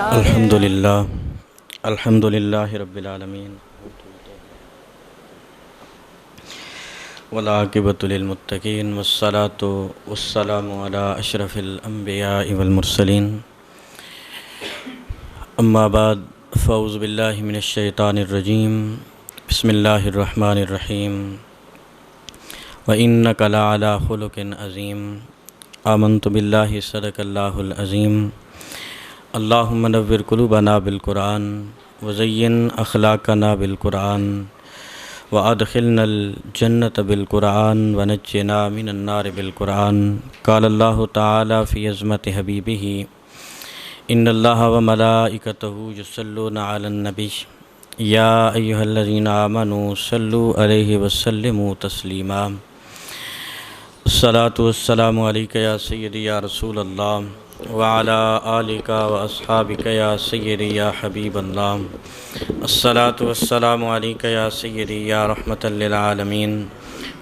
الحمد للہ رب العالمین والعاقبۃ للمتقین والصلاۃ والسلام علی اشرف الانبیاء والمرسلین اما بعد فاعوذ باللہ من الشیطان الرجیم بسم اللہ الرحمن الرحیم وإنک لعلی خلق عظیم آمنت باللہ صدق اللہ العظیم اللہم نور قلوبنا بالقرآن وزین اخلاقنا بالقرآن وادخلنا الجنة بالقرآن ونجنا من النار بالقرآن قال اللہ تعالی فی عظمت حبیبہ ان اللہ وملائکتہ یصلون علی النبی یا ایہا الذین آمنوا صلوا علیہ وسلموا تسلیما الصلاۃ والسلام علیک یا سیدی یا رسول اللہ وعلی آلک واصحابک یا سیدی یا حبیب اللہ الصلاۃ والسلام علیک یا سیدی یا رحمۃ للعالمین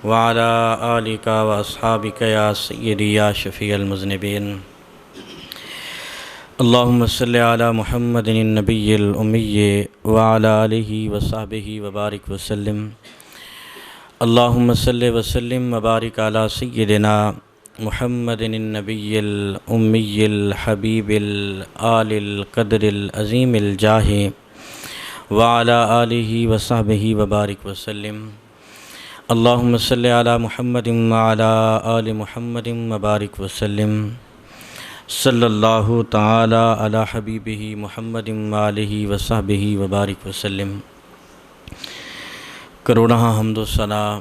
وعلی آلک واصحابک یا سیدی یا شفیع المذنبین اللہم صلی علی محمد النبی الامی وعلی آلہ وصحبہ وبارک وسلم اللہم صلی وسلم وبارک علی سیدنا محمد النبی الامی الحبیب الآل القدر العظیم الجاہ وعلی آلہ وصحبہ وبارک وسلم اللہم صلی علی محمد وعلی آل محمد وبارک وسلم صلی اللہ تعالی علی حبیبہ محمد وآلہ وصحبہ وبارک وسلم کروڑہ حمد و ثنا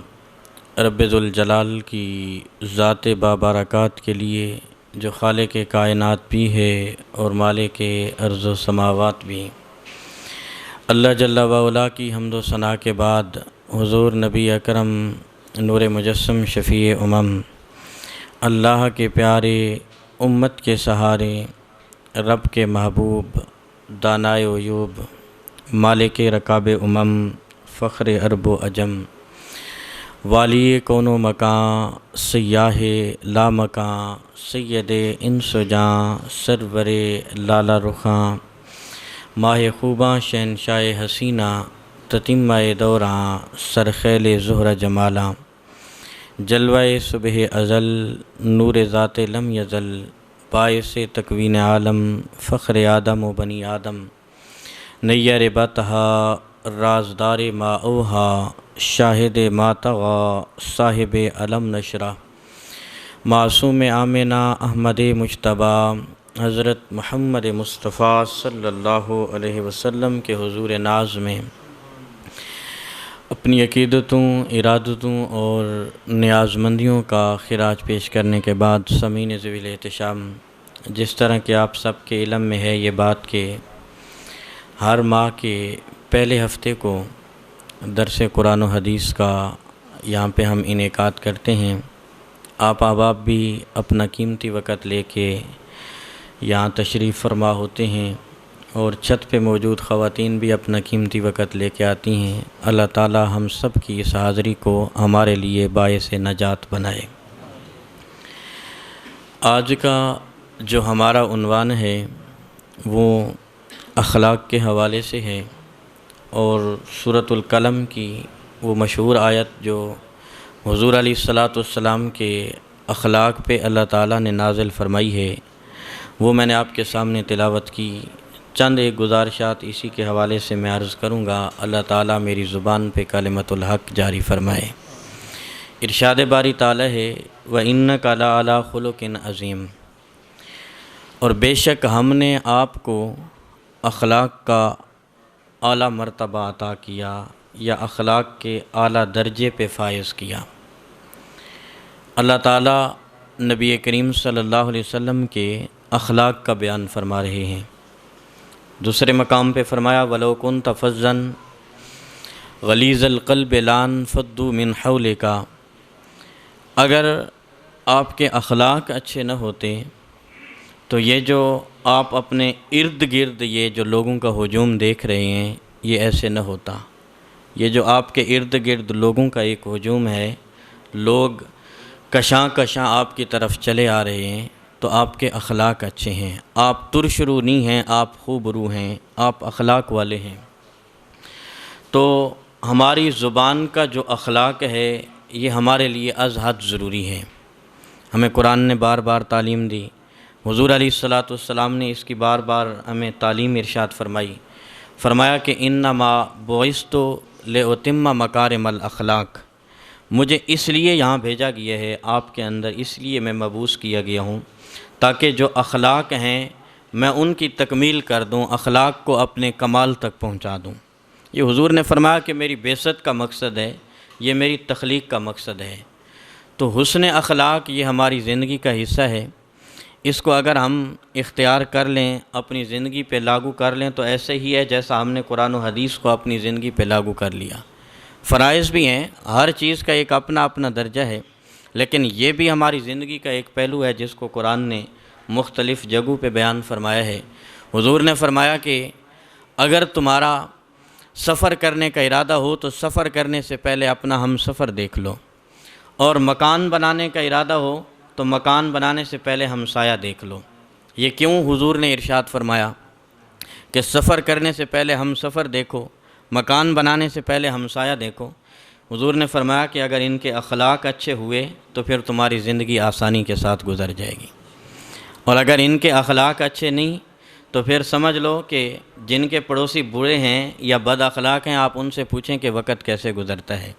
رب ذوالجلال کی ذات بابرکات کے لیے جو خالق کائنات بھی ہے اور مالک ارض و سماوات بھی۔ اللہ جل وعلا کی حمد و ثنا کے بعد حضور نبی اکرم نور مجسم شفیع امم اللہ کے پیارے، امت کے سہارے، رب کے محبوب، دانائے عیوب، مالک رکاب امم، فخر عرب و عجم، والی کون و مکان، سیاہ لا مکان، سید انس و جاں، سرور لالا رخاں، ماہ خوباں شہنشاہ حسینہ، تتمہ دوراں، سرخیل زہرہ جمالاں، جلوہ صبح ازل، نور ذات لم یزل، باعث تکوین عالم، فخر آدم و بنی آدم، نیر بطہا، رازدار ما اوہا، شاہد ما طغا، صاحب علم نشرہ، معصوم آمنہ احمد مجتبیٰ، حضرت محمد مصطفیٰ صلی اللہ علیہ وسلم کے حضور ناز میں اپنی عقیدتوں، ارادتوں اور نیازمندیوں کا خراج پیش کرنے کے بعد سامعین ذوی الاحتشام، جس طرح کہ آپ سب کے علم میں ہے یہ بات کہ ہر ماہ کے پہلے ہفتے کو درس قرآن و حدیث کا یہاں پہ ہم انعقاد کرتے ہیں۔ آپ احباب بھی اپنا قیمتی وقت لے کے یہاں تشریف فرما ہوتے ہیں اور چھت پہ موجود خواتین بھی اپنا قیمتی وقت لے کے آتی ہیں۔ اللہ تعالی ہم سب کی اس حاضری کو ہمارے لیے باعث نجات بنائے۔ آج کا جو ہمارا عنوان ہے وہ اخلاق کے حوالے سے ہے، اور سورۃ القلم کی وہ مشہور آیت جو حضور علیہ الصلاۃ والسلام کے اخلاق پہ اللہ تعالیٰ نے نازل فرمائی ہے، وہ میں نے آپ کے سامنے تلاوت کی۔ چند ایک گزارشات اسی کے حوالے سے میں عرض کروں گا، اللہ تعالیٰ میری زبان پہ کلمۃ الحق جاری فرمائے۔ ارشاد باری تعالیٰ ہے وَإِنَّكَ لَعَلَىٰ خُلُقٍ عَظِيمٍ، اور بے شک ہم نے آپ کو اخلاق کا اعلیٰ مرتبہ عطا کیا یا اخلاق کے اعلیٰ درجے پہ فائز کیا۔ اللہ تعالیٰ نبی کریم صلی اللہ علیہ وسلم کے اخلاق کا بیان فرما رہے ہیں۔ دوسرے مقام پہ فرمایا وَلَوْ كُنْتَ فَظًّا غَلِيظَ الْقَلْبِ لَانفَضُّوا مِنْ حَوْلِكَ، اگر آپ کے اخلاق اچھے نہ ہوتے تو یہ جو آپ اپنے ارد گرد یہ جو لوگوں کا ہجوم دیکھ رہے ہیں یہ ایسے نہ ہوتا۔ یہ جو آپ کے ارد گرد لوگوں کا ایک ہجوم ہے، لوگ کشاں کشاں آپ کی طرف چلے آ رہے ہیں، تو آپ کے اخلاق اچھے ہیں، آپ ترش رو نہیں ہیں، آپ خوب رو ہیں، آپ اخلاق والے ہیں۔ تو ہماری زبان کا جو اخلاق ہے یہ ہمارے لیے از حد ضروری ہے۔ ہمیں قرآن نے بار بار تعلیم دی، حضور علیہ الصلاۃ والسلام نے اس کی بار بار ہمیں تعلیم ارشاد فرمائی، فرمایا کہ انما بعثت لأتم مکارم الاخلاق، مجھے اس لیے یہاں بھیجا گیا ہے آپ کے اندر، اس لیے میں مبعوث کیا گیا ہوں تاکہ جو اخلاق ہیں میں ان کی تکمیل کر دوں، اخلاق کو اپنے کمال تک پہنچا دوں۔ یہ حضور نے فرمایا کہ میری بعثت کا مقصد ہے، یہ میری تخلیق کا مقصد ہے۔ تو حسن اخلاق یہ ہماری زندگی کا حصہ ہے، اس کو اگر ہم اختیار کر لیں، اپنی زندگی پہ لاگو کر لیں تو ایسے ہی ہے جیسا ہم نے قرآن و حدیث کو اپنی زندگی پہ لاگو کر لیا۔ فرائض بھی ہیں، ہر چیز کا ایک اپنا اپنا درجہ ہے، لیکن یہ بھی ہماری زندگی کا ایک پہلو ہے جس کو قرآن نے مختلف جگہوں پہ بیان فرمایا ہے۔ حضور نے فرمایا کہ اگر تمہارا سفر کرنے کا ارادہ ہو تو سفر کرنے سے پہلے اپنا ہم سفر دیکھ لو، اور مکان بنانے کا ارادہ ہو تو مکان بنانے سے پہلے ہمسایہ دیکھ لو۔ یہ کیوں حضور نے ارشاد فرمایا کہ سفر کرنے سے پہلے ہم سفر دیکھو، مکان بنانے سے پہلے ہمسایہ دیکھو؟ حضور نے فرمایا کہ اگر ان کے اخلاق اچھے ہوئے تو پھر تمہاری زندگی آسانی کے ساتھ گزر جائے گی، اور اگر ان کے اخلاق اچھے نہیں تو پھر سمجھ لو کہ جن کے پڑوسی برے ہیں یا بد اخلاق ہیں، آپ ان سے پوچھیں کہ وقت کیسے گزرتا ہے۔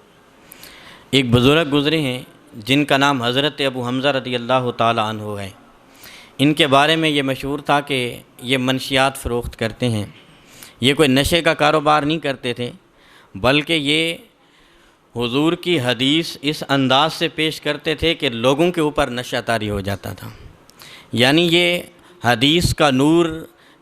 ایک بزرگ گزرے ہیں جن کا نام حضرت ابو حمزہ رضی اللہ تعالی عنہ ہے۔ ان کے بارے میں یہ مشہور تھا کہ یہ منشیات فروخت کرتے ہیں۔ یہ کوئی نشے کا کاروبار نہیں کرتے تھے، بلکہ یہ حضور کی حدیث اس انداز سے پیش کرتے تھے کہ لوگوں کے اوپر نشہ طاری ہو جاتا تھا۔ یعنی یہ حدیث کا نور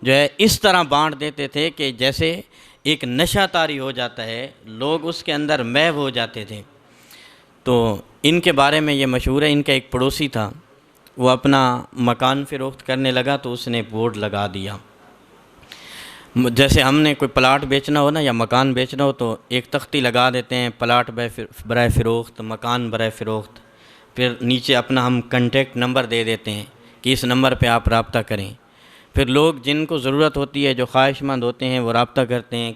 جو ہے اس طرح بانٹ دیتے تھے کہ جیسے ایک نشہ طاری ہو جاتا ہے، لوگ اس کے اندر محو ہو جاتے تھے۔ تو ان کے بارے میں یہ مشہور ہے، ان کا ایک پڑوسی تھا، وہ اپنا مکان فروخت کرنے لگا تو اس نے بورڈ لگا دیا۔ جیسے ہم نے کوئی پلاٹ بیچنا ہو نا یا مکان بیچنا ہو تو ایک تختی لگا دیتے ہیں، پلاٹ برائے فروخت، مکان برائے فروخت، پھر نیچے اپنا ہم کنٹیکٹ نمبر دے دیتے ہیں کہ اس نمبر پہ آپ رابطہ کریں۔ پھر لوگ جن کو ضرورت ہوتی ہے، جو خواہش مند ہوتے ہیں، وہ رابطہ کرتے ہیں۔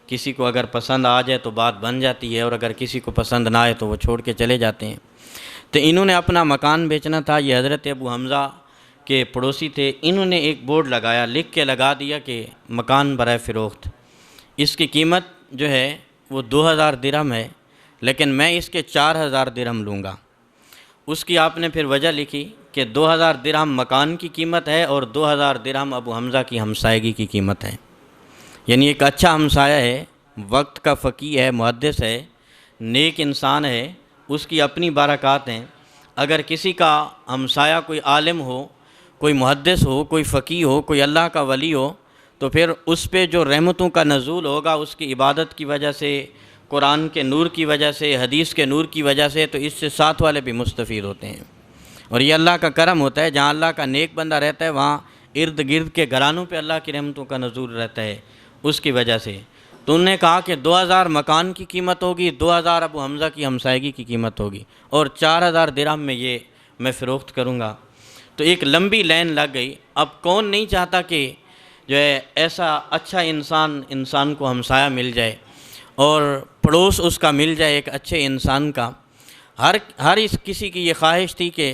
کسی کو اگر پسند آ جائے تو بات بن جاتی ہے، اور اگر کسی کو پسند نہ آئے تو وہ چھوڑ کے چلے جاتے ہیں۔ تو انہوں نے اپنا مکان بیچنا تھا، یہ حضرت ابو حمزہ کے پڑوسی تھے، انہوں نے ایک بورڈ لگایا، لکھ کے لگا دیا کہ مکان برائے فروخت، اس کی قیمت جو ہے وہ 2000 درہم ہے، لیکن میں اس کے 4000 درہم لوں گا۔ اس کی آپ نے پھر وجہ لکھی کہ 2000 درہم مکان کی قیمت ہے اور 2000 درہم ابو حمزہ کی ہمسائیگی کی قیمت ہے۔ یعنی ایک اچھا ہمسایہ ہے، وقت کا فقیہ ہے، محدث ہے، نیک انسان ہے، اس کی اپنی برکات ہیں۔ اگر کسی کا ہمسایہ کوئی عالم ہو، کوئی محدث ہو، کوئی فقیہ ہو، کوئی اللہ کا ولی ہو، تو پھر اس پہ جو رحمتوں کا نزول ہوگا اس کی عبادت کی وجہ سے، قرآن کے نور کی وجہ سے، حدیث کے نور کی وجہ سے، تو اس سے ساتھ والے بھی مستفید ہوتے ہیں۔ اور یہ اللہ کا کرم ہوتا ہے، جہاں اللہ کا نیک بندہ رہتا ہے وہاں ارد گرد کے گھرانوں پہ اللہ کی رحمتوں کا نزول رہتا ہے اس کی وجہ سے۔ تو انہوں نے کہا کہ 2000 مکان کی قیمت ہوگی، 2000 ابو حمزہ کی ہمسائیگی کی قیمت ہوگی، اور 4000 درہم میں یہ میں فروخت کروں گا۔ تو ایک لمبی لائن لگ گئی۔ اب کون نہیں چاہتا کہ جو ہے ایسا اچھا انسان کو ہمسایہ مل جائے اور پڑوس اس کا مل جائے ایک اچھے انسان کا۔ ہر کسی کی یہ خواہش تھی کہ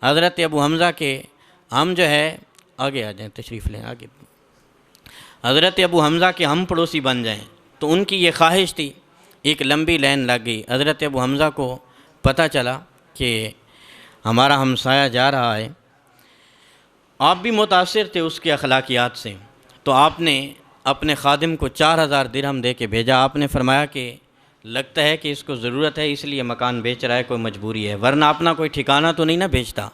حضرت ابو حمزہ کے ہم جو ہے آگے آ جائیں، تشریف لیں آگے، حضرت ابو حمزہ کے ہم پڑوسی بن جائیں۔ تو ان کی یہ خواہش تھی، ایک لمبی لائن لگ گئی۔ حضرت ابو حمزہ کو پتہ چلا کہ ہمارا ہمسایہ جا رہا ہے، آپ بھی متاثر تھے اس کے اخلاقیات سے، تو آپ نے اپنے خادم کو 4000 درہم دے کے بھیجا۔ آپ نے فرمایا کہ لگتا ہے کہ اس کو ضرورت ہے، اس لیے مکان بیچ رہا ہے، کوئی مجبوری ہے، ورنہ اپنا کوئی ٹھکانہ تو نہیں نہ بیچتا۔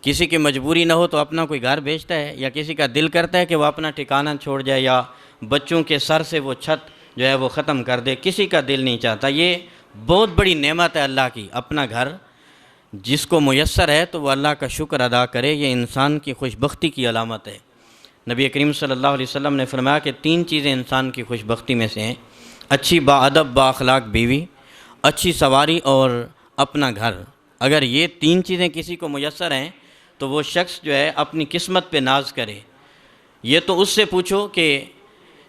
کسی کی مجبوری نہ ہو تو اپنا کوئی گھر بیچتا ہے، یا کسی کا دل کرتا ہے کہ وہ اپنا ٹھکانہ چھوڑ جائے، یا بچوں کے سر سے وہ چھت جو ہے وہ ختم کر دے، کسی کا دل نہیں چاہتا۔ یہ بہت بڑی نعمت ہے اللہ کی، اپنا گھر جس کو میسر ہے تو وہ اللہ کا شکر ادا کرے، یہ انسان کی خوش بختی کی علامت ہے۔ نبی کریم صلی اللہ علیہ وسلم نے فرمایا کہ 3 چیزیں انسان کی خوش بختی میں سے ہیں: اچھی با ادب با اخلاق بیوی، اچھی سواری اور اپنا گھر۔ اگر یہ 3 چیزیں کسی کو میسر ہیں تو وہ شخص جو ہے اپنی قسمت پہ ناز کرے۔ یہ تو اس سے پوچھو کہ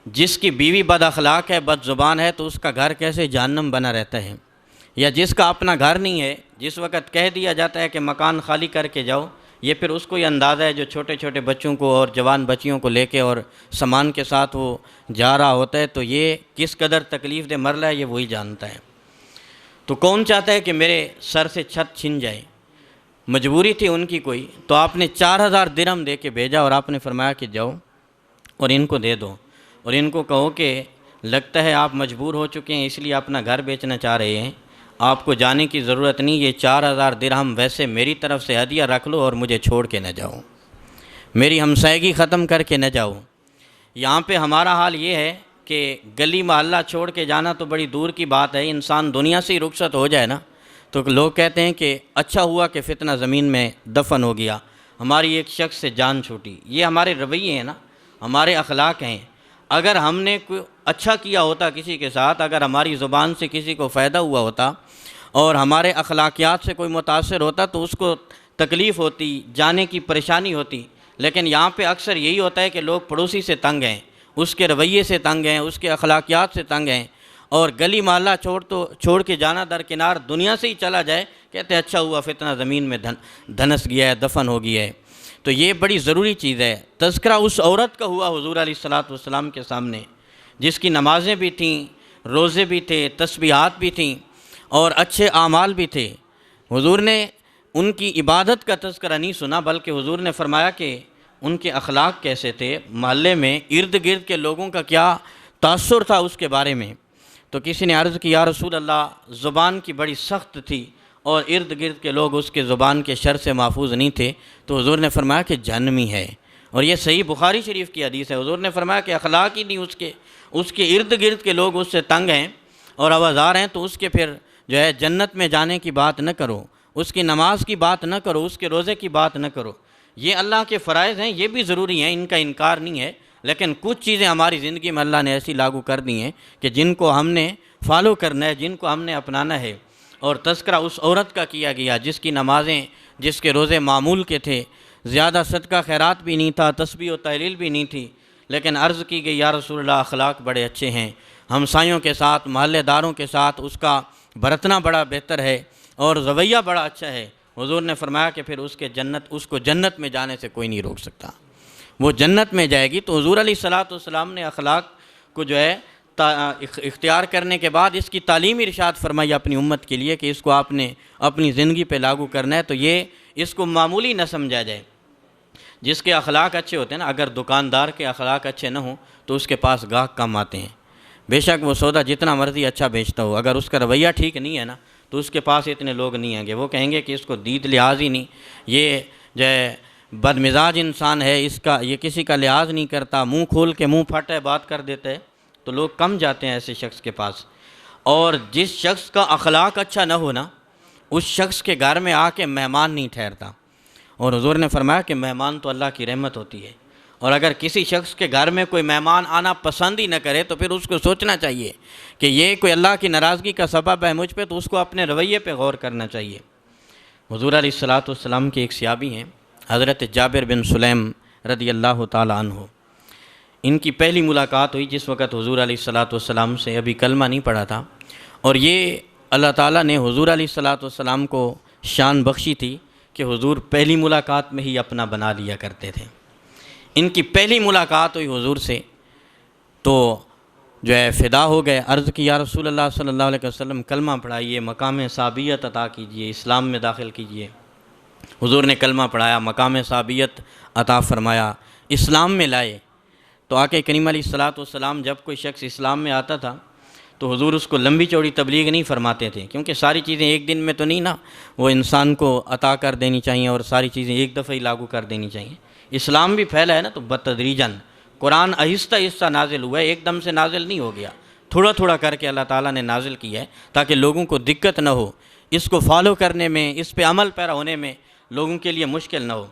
جس کی بیوی بد اخلاق ہے، بد زبان ہے، تو اس کا گھر کیسے جہنم بنا رہتا ہے، یا جس کا اپنا گھر نہیں ہے، جس وقت کہہ دیا جاتا ہے کہ مکان خالی کر کے جاؤ، یہ پھر اس کو یہ اندازہ ہے جو چھوٹے چھوٹے بچوں کو اور جوان بچیوں کو لے کے اور سامان کے ساتھ وہ جا رہا ہوتا ہے، تو یہ کس قدر تکلیف دہ مرحلہ ہے یہ وہی جانتا ہے۔ تو کون چاہتا ہے کہ میرے سر سے چھت چھن جائے؟ مجبوری تھی ان کی کوئی، تو آپ نے 4000 درہم دے کے بھیجا اور آپ نے فرمایا کہ جاؤ اور ان کو دے دو، اور ان کو کہو کہ لگتا ہے آپ مجبور ہو چکے ہیں اس لیے اپنا گھر بیچنا چاہ رہے ہیں، آپ کو جانے کی ضرورت نہیں، یہ 4000 درہم ویسے میری طرف سے ہدیہ رکھ لو اور مجھے چھوڑ کے نہ جاؤ، میری ہمسائیگی ختم کر کے نہ جاؤ۔ یہاں پہ ہمارا حال یہ ہے کہ گلی محلہ چھوڑ کے جانا تو بڑی دور کی بات ہے، انسان دنیا سے ہی رخصت ہو جائے نا تو لوگ کہتے ہیں کہ اچھا ہوا کہ فتنہ زمین میں دفن ہو گیا، ہماری ایک شخص سے جان چھوٹی۔ یہ ہمارے رویے ہیں نا، ہمارے اخلاق ہیں۔ اگر ہم نے کوئی اچھا کیا ہوتا کسی کے ساتھ، اگر ہماری زبان سے کسی کو فائدہ ہوا ہوتا اور ہمارے اخلاقیات سے کوئی متاثر ہوتا تو اس کو تکلیف ہوتی، جانے کی پریشانی ہوتی، لیکن یہاں پہ اکثر یہی ہوتا ہے کہ لوگ پڑوسی سے تنگ ہیں، اس کے رویے سے تنگ ہیں، اس کے اخلاقیات سے تنگ ہیں، اور گلی محلہ چھوڑ کے جانا درکنار دنیا سے ہی چلا جائے، کہتے ہیں اچھا ہوا فتنہ زمین میں دھنس گیا ہے، دفن ہو گیا ہے۔ تو یہ بڑی ضروری چیز ہے۔ تذکرہ اس عورت کا ہوا حضور علیہ الصلوۃ کے سامنے جس کی نمازیں بھی تھیں، روزے بھی تھے، تسبیحات بھی تھیں اور اچھے اعمال بھی تھے۔ حضور نے ان کی عبادت کا تذکرہ نہیں سنا، بلکہ حضور نے فرمایا کہ ان کے اخلاق کیسے تھے، محلے میں ارد گرد کے لوگوں کا کیا تاثر تھا اس کے بارے میں۔ تو کسی نے عرض کی یا رسول اللہ، زبان کی بڑی سخت تھی اور ارد گرد کے لوگ اس کے زبان کے شر سے محفوظ نہیں تھے، تو حضور نے فرمایا کہ جہنمی ہے، اور یہ صحیح بخاری شریف کی حدیث ہے۔ حضور نے فرمایا کہ اخلاق ہی نہیں اس کے ارد گرد کے لوگ اس سے تنگ ہیں اور آوازار ہیں، تو اس کے پھر جو ہے جنت میں جانے کی بات نہ کرو، اس کی نماز کی بات نہ کرو، اس کے روزے کی بات نہ کرو۔ یہ اللہ کے فرائض ہیں، یہ بھی ضروری ہیں، ان کا انکار نہیں ہے، لیکن کچھ چیزیں ہماری زندگی میں اللہ نے ایسی لاگو کر دی ہیں کہ جن کو ہم نے فالو کرنا ہے، جن کو ہم نے اپنانا ہے۔ اور تذکرہ اس عورت کا کیا گیا جس کی نمازیں، جس کے روزے معمول کے تھے، زیادہ صدقہ خیرات بھی نہیں تھا، تسبیح و تحلیل بھی نہیں تھی، لیکن عرض کی گئی یا رسول اللہ اخلاق بڑے اچھے ہیں، ہمسایوں کے ساتھ، محلے داروں کے ساتھ اس کا برتنا بڑا بہتر ہے اور رویہ بڑا اچھا ہے۔ حضور نے فرمایا کہ پھر اس کو جنت میں جانے سے کوئی نہیں روک سکتا، وہ جنت میں جائے گی۔ تو حضور علیہ الصلوۃ نے اخلاق کو جو ہے اختیار کرنے کے بعد اس کی تعلیم ارشاد فرمائی اپنی امت کے لیے کہ اس کو آپ نے اپنی زندگی پہ لاگو کرنا ہے۔ تو یہ اس کو معمولی نہ سمجھا جائے۔ جس کے اخلاق اچھے ہوتے ہیں نا، اگر دکاندار کے اخلاق اچھے نہ ہوں تو اس کے پاس گاہک کم آتے ہیں، بے شک وہ سودا جتنا مرضی اچھا بیچتا ہو، اگر اس کا رویہ ٹھیک نہیں ہے نا تو اس کے پاس اتنے لوگ نہیں آئیں گے، وہ کہیں گے کہ اس کو دید لحاظ ہی نہیں، یہ جو ہے بد مزاج انسان ہے، یہ کسی کا لحاظ نہیں کرتا، منہ کھول کے منہ پھٹ ہے بات کر دیتا ہے، تو لوگ کم جاتے ہیں ایسے شخص کے پاس۔ اور جس شخص کا اخلاق اچھا نہ ہونا، اس شخص کے گھر میں آ کے مہمان نہیں ٹھہرتا، اور حضور نے فرمایا کہ مہمان تو اللہ کی رحمت ہوتی ہے، اور اگر کسی شخص کے گھر میں کوئی مہمان آنا پسند ہی نہ کرے تو پھر اس کو سوچنا چاہیے کہ یہ کوئی اللہ کی ناراضگی کا سبب ہے مجھ پہ، تو اس کو اپنے رویے پہ غور کرنا چاہیے۔ حضور علیہ الصلوۃ کے ایک صحابی ہیں حضرت جابر بن سلیم رضی اللہ تعالی عنہ، ان کی پہلی ملاقات ہوئی جس وقت حضور علیہ الصلوۃ سے ابھی کلمہ نہیں پڑھا تھا، اور یہ اللہ تعالیٰ نے حضور علیہ الصلوۃ کو شان بخشی تھی کہ حضور پہلی ملاقات میں ہی اپنا بنا لیا کرتے تھے۔ ان کی پہلی ملاقات ہوئی حضور سے تو جو ہے فدا ہو گئے، عرض کی یا رسول اللہ صلی اللہ علیہ وسلم کلمہ پڑھائیے، مقام صحابیت عطا کیجیے، اسلام میں داخل کیجیے۔ حضور نے کلمہ پڑھایا، مقام صحابیت عطا فرمایا، اسلام میں لائے۔ تو آقا کریم علیہ السلام جب کوئی شخص اسلام میں آتا تھا تو حضور اس کو لمبی چوڑی تبلیغ نہیں فرماتے تھے، کیونکہ ساری چیزیں ایک دن میں تو نہیں نا وہ انسان کو عطا کر دینی چاہیے اور ساری چیزیں ایک دفعہ ہی لاگو کر دینی چاہیے۔ اسلام بھی پھیلا ہے نا، تو بتدریجاً قرآن آہستہ آہستہ نازل ہوا ہے، ایک دم سے نازل نہیں ہو گیا، تھوڑا تھوڑا کر کے اللہ تعالیٰ نے نازل کیا ہے تاکہ لوگوں کو دقت نہ ہو، اس کو فالو کرنے میں، اس پہ عمل پیرا ہونے میں لوگوں کے لیے مشکل نہ ہو۔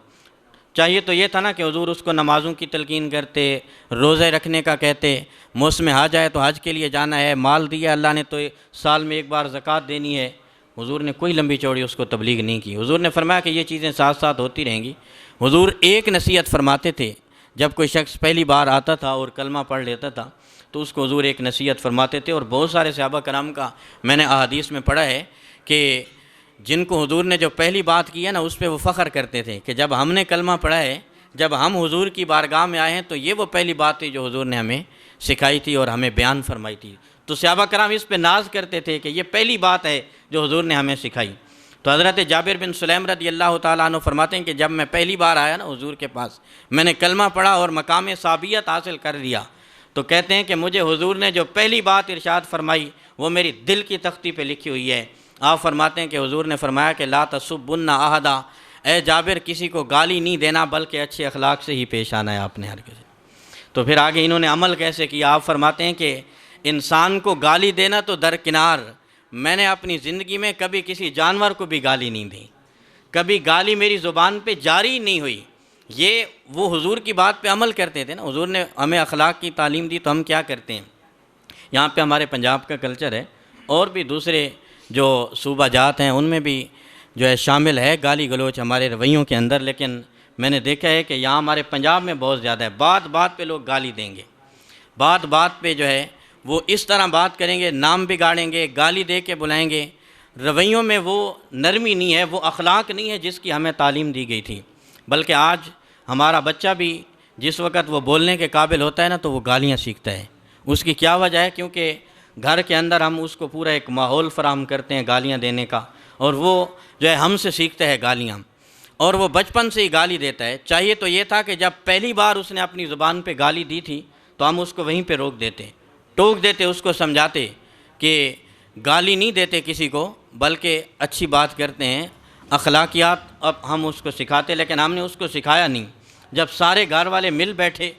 چاہیے تو یہ تھا نا کہ حضور اس کو نمازوں کی تلقین کرتے، روزے رکھنے کا کہتے، موسم حج آئے تو حج کے لیے جانا ہے، مال دیا اللہ نے تو سال میں ایک بار زکوٰۃ دینی ہے، حضور نے کوئی لمبی چوڑی اس کو تبلیغ نہیں کی۔ حضور نے فرمایا کہ یہ چیزیں ساتھ ساتھ ہوتی رہیں گی۔ حضور ایک نصیحت فرماتے تھے، جب کوئی شخص پہلی بار آتا تھا اور کلمہ پڑھ لیتا تھا تو اس کو حضور ایک نصیحت فرماتے تھے، اور بہت سارے صحابہ کرام کا میں نے احادیث میں پڑھا ہے کہ جن کو حضور نے جو پہلی بات کی ہے نا اس پہ وہ فخر کرتے تھے کہ جب ہم نے کلمہ پڑھا ہے، جب ہم حضور کی بارگاہ میں آئے ہیں تو یہ وہ پہلی بات تھی جو حضور نے ہمیں سکھائی تھی اور ہمیں بیان فرمائی تھی۔ تو صحابہ کرام اس پہ ناز کرتے تھے کہ یہ پہلی بات ہے جو حضور نے ہمیں سکھائی۔ تو حضرت جابر بن سلیم رضی اللہ تعالیٰ عنہ فرماتے ہیں کہ جب میں پہلی بار آیا نا حضور کے پاس، میں نے کلمہ پڑھا اور مقام صابیت حاصل کر لیا، تو کہتے ہیں کہ مجھے حضور نے جو پہلی بات ارشاد فرمائی وہ میری دل کی تختی پہ لکھی ہوئی ہے۔ آپ فرماتے ہیں کہ حضور نے فرمایا کہ لا تسبن احدا، اے جابر کسی کو گالی نہیں دینا بلکہ اچھے اخلاق سے ہی پیش آنا ہے آپ نے ہر کسی۔ تو پھر آگے انہوں نے عمل کیسے کیا؟ آپ فرماتے ہیں کہ انسان کو گالی دینا تو درکنار، میں نے اپنی زندگی میں کبھی کسی جانور کو بھی گالی نہیں دی، کبھی گالی میری زبان پہ جاری نہیں ہوئی۔ یہ وہ حضور کی بات پہ عمل کرتے تھے نا، حضور نے ہمیں اخلاق کی تعلیم دی، تو ہم کیا کرتے ہیں؟ یہاں پہ ہمارے پنجاب کا کلچر ہے اور بھی دوسرے جو صوبہ جات ہیں ان میں بھی جو ہے شامل ہے گالی گلوچ ہمارے رویوں کے اندر، لیکن میں نے دیکھا ہے کہ یہاں ہمارے پنجاب میں بہت زیادہ ہے۔ بات بات پہ لوگ گالی دیں گے، بات بات پہ جو ہے وہ اس طرح بات کریں گے، نام بگاڑیں گے، گالی دے کے بلائیں گے۔ رویوں میں وہ نرمی نہیں ہے، وہ اخلاق نہیں ہے جس کی ہمیں تعلیم دی گئی تھی۔ بلکہ آج ہمارا بچہ بھی جس وقت وہ بولنے کے قابل ہوتا ہے نا تو وہ گالیاں سیکھتا ہے۔ اس کی کیا وجہ ہے؟ کیونکہ گھر کے اندر ہم اس کو پورا ایک ماحول فراہم کرتے ہیں گالیاں دینے کا، اور وہ جو ہے ہم سے سیکھتا ہے گالیاں، اور وہ بچپن سے ہی گالی دیتا ہے۔ چاہیے تو یہ تھا کہ جب پہلی بار اس نے اپنی زبان پہ گالی دی تھی تو ہم اس کو وہیں پہ روک دیتے، ٹوک دیتے، اس کو سمجھاتے کہ گالی نہیں دیتے کسی کو بلکہ اچھی بات کرتے ہیں، اخلاقیات اب ہم اس کو سکھاتے، لیکن ہم نے اس کو سکھایا نہیں۔ جب سارے گھر والے مل بیٹھے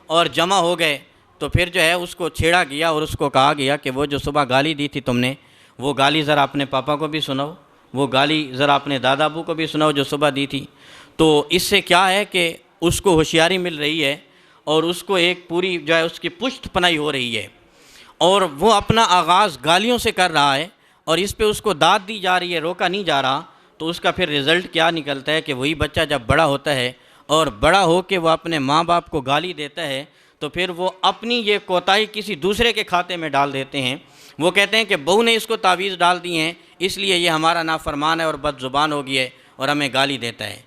اور جمع ہو گئے تو پھر جو ہے اس کو چھیڑا گیا اور اس کو کہا گیا کہ وہ جو صبح گالی دی تھی تم نے، وہ گالی ذرا اپنے پاپا کو بھی سناؤ، وہ گالی ذرا اپنے دادا ابو کو بھی سناؤ جو صبح دی تھی۔ تو اس سے کیا ہے کہ اس کو ہوشیاری مل رہی ہے اور اس کو ایک پوری جو ہے اس کی پشت پناہی ہو رہی ہے، اور وہ اپنا آغاز گالیوں سے کر رہا ہے اور اس پہ اس کو داد دی جا رہی ہے، روکا نہیں جا رہا۔ تو اس کا پھر رزلٹ کیا نکلتا ہے کہ وہی بچہ جب بڑا ہوتا ہے اور بڑا ہو کے وہ اپنے ماں باپ کو گالی دیتا ہے تو پھر وہ اپنی یہ کوتاہی کسی دوسرے کے کھاتے میں ڈال دیتے ہیں۔ وہ کہتے ہیں کہ بہو نے اس کو تعویذ ڈال دی ہیں اس لیے یہ ہمارا نافرمان ہے اور بد زبان ہو گئی ہے اور ہمیں گالی دیتا ہے۔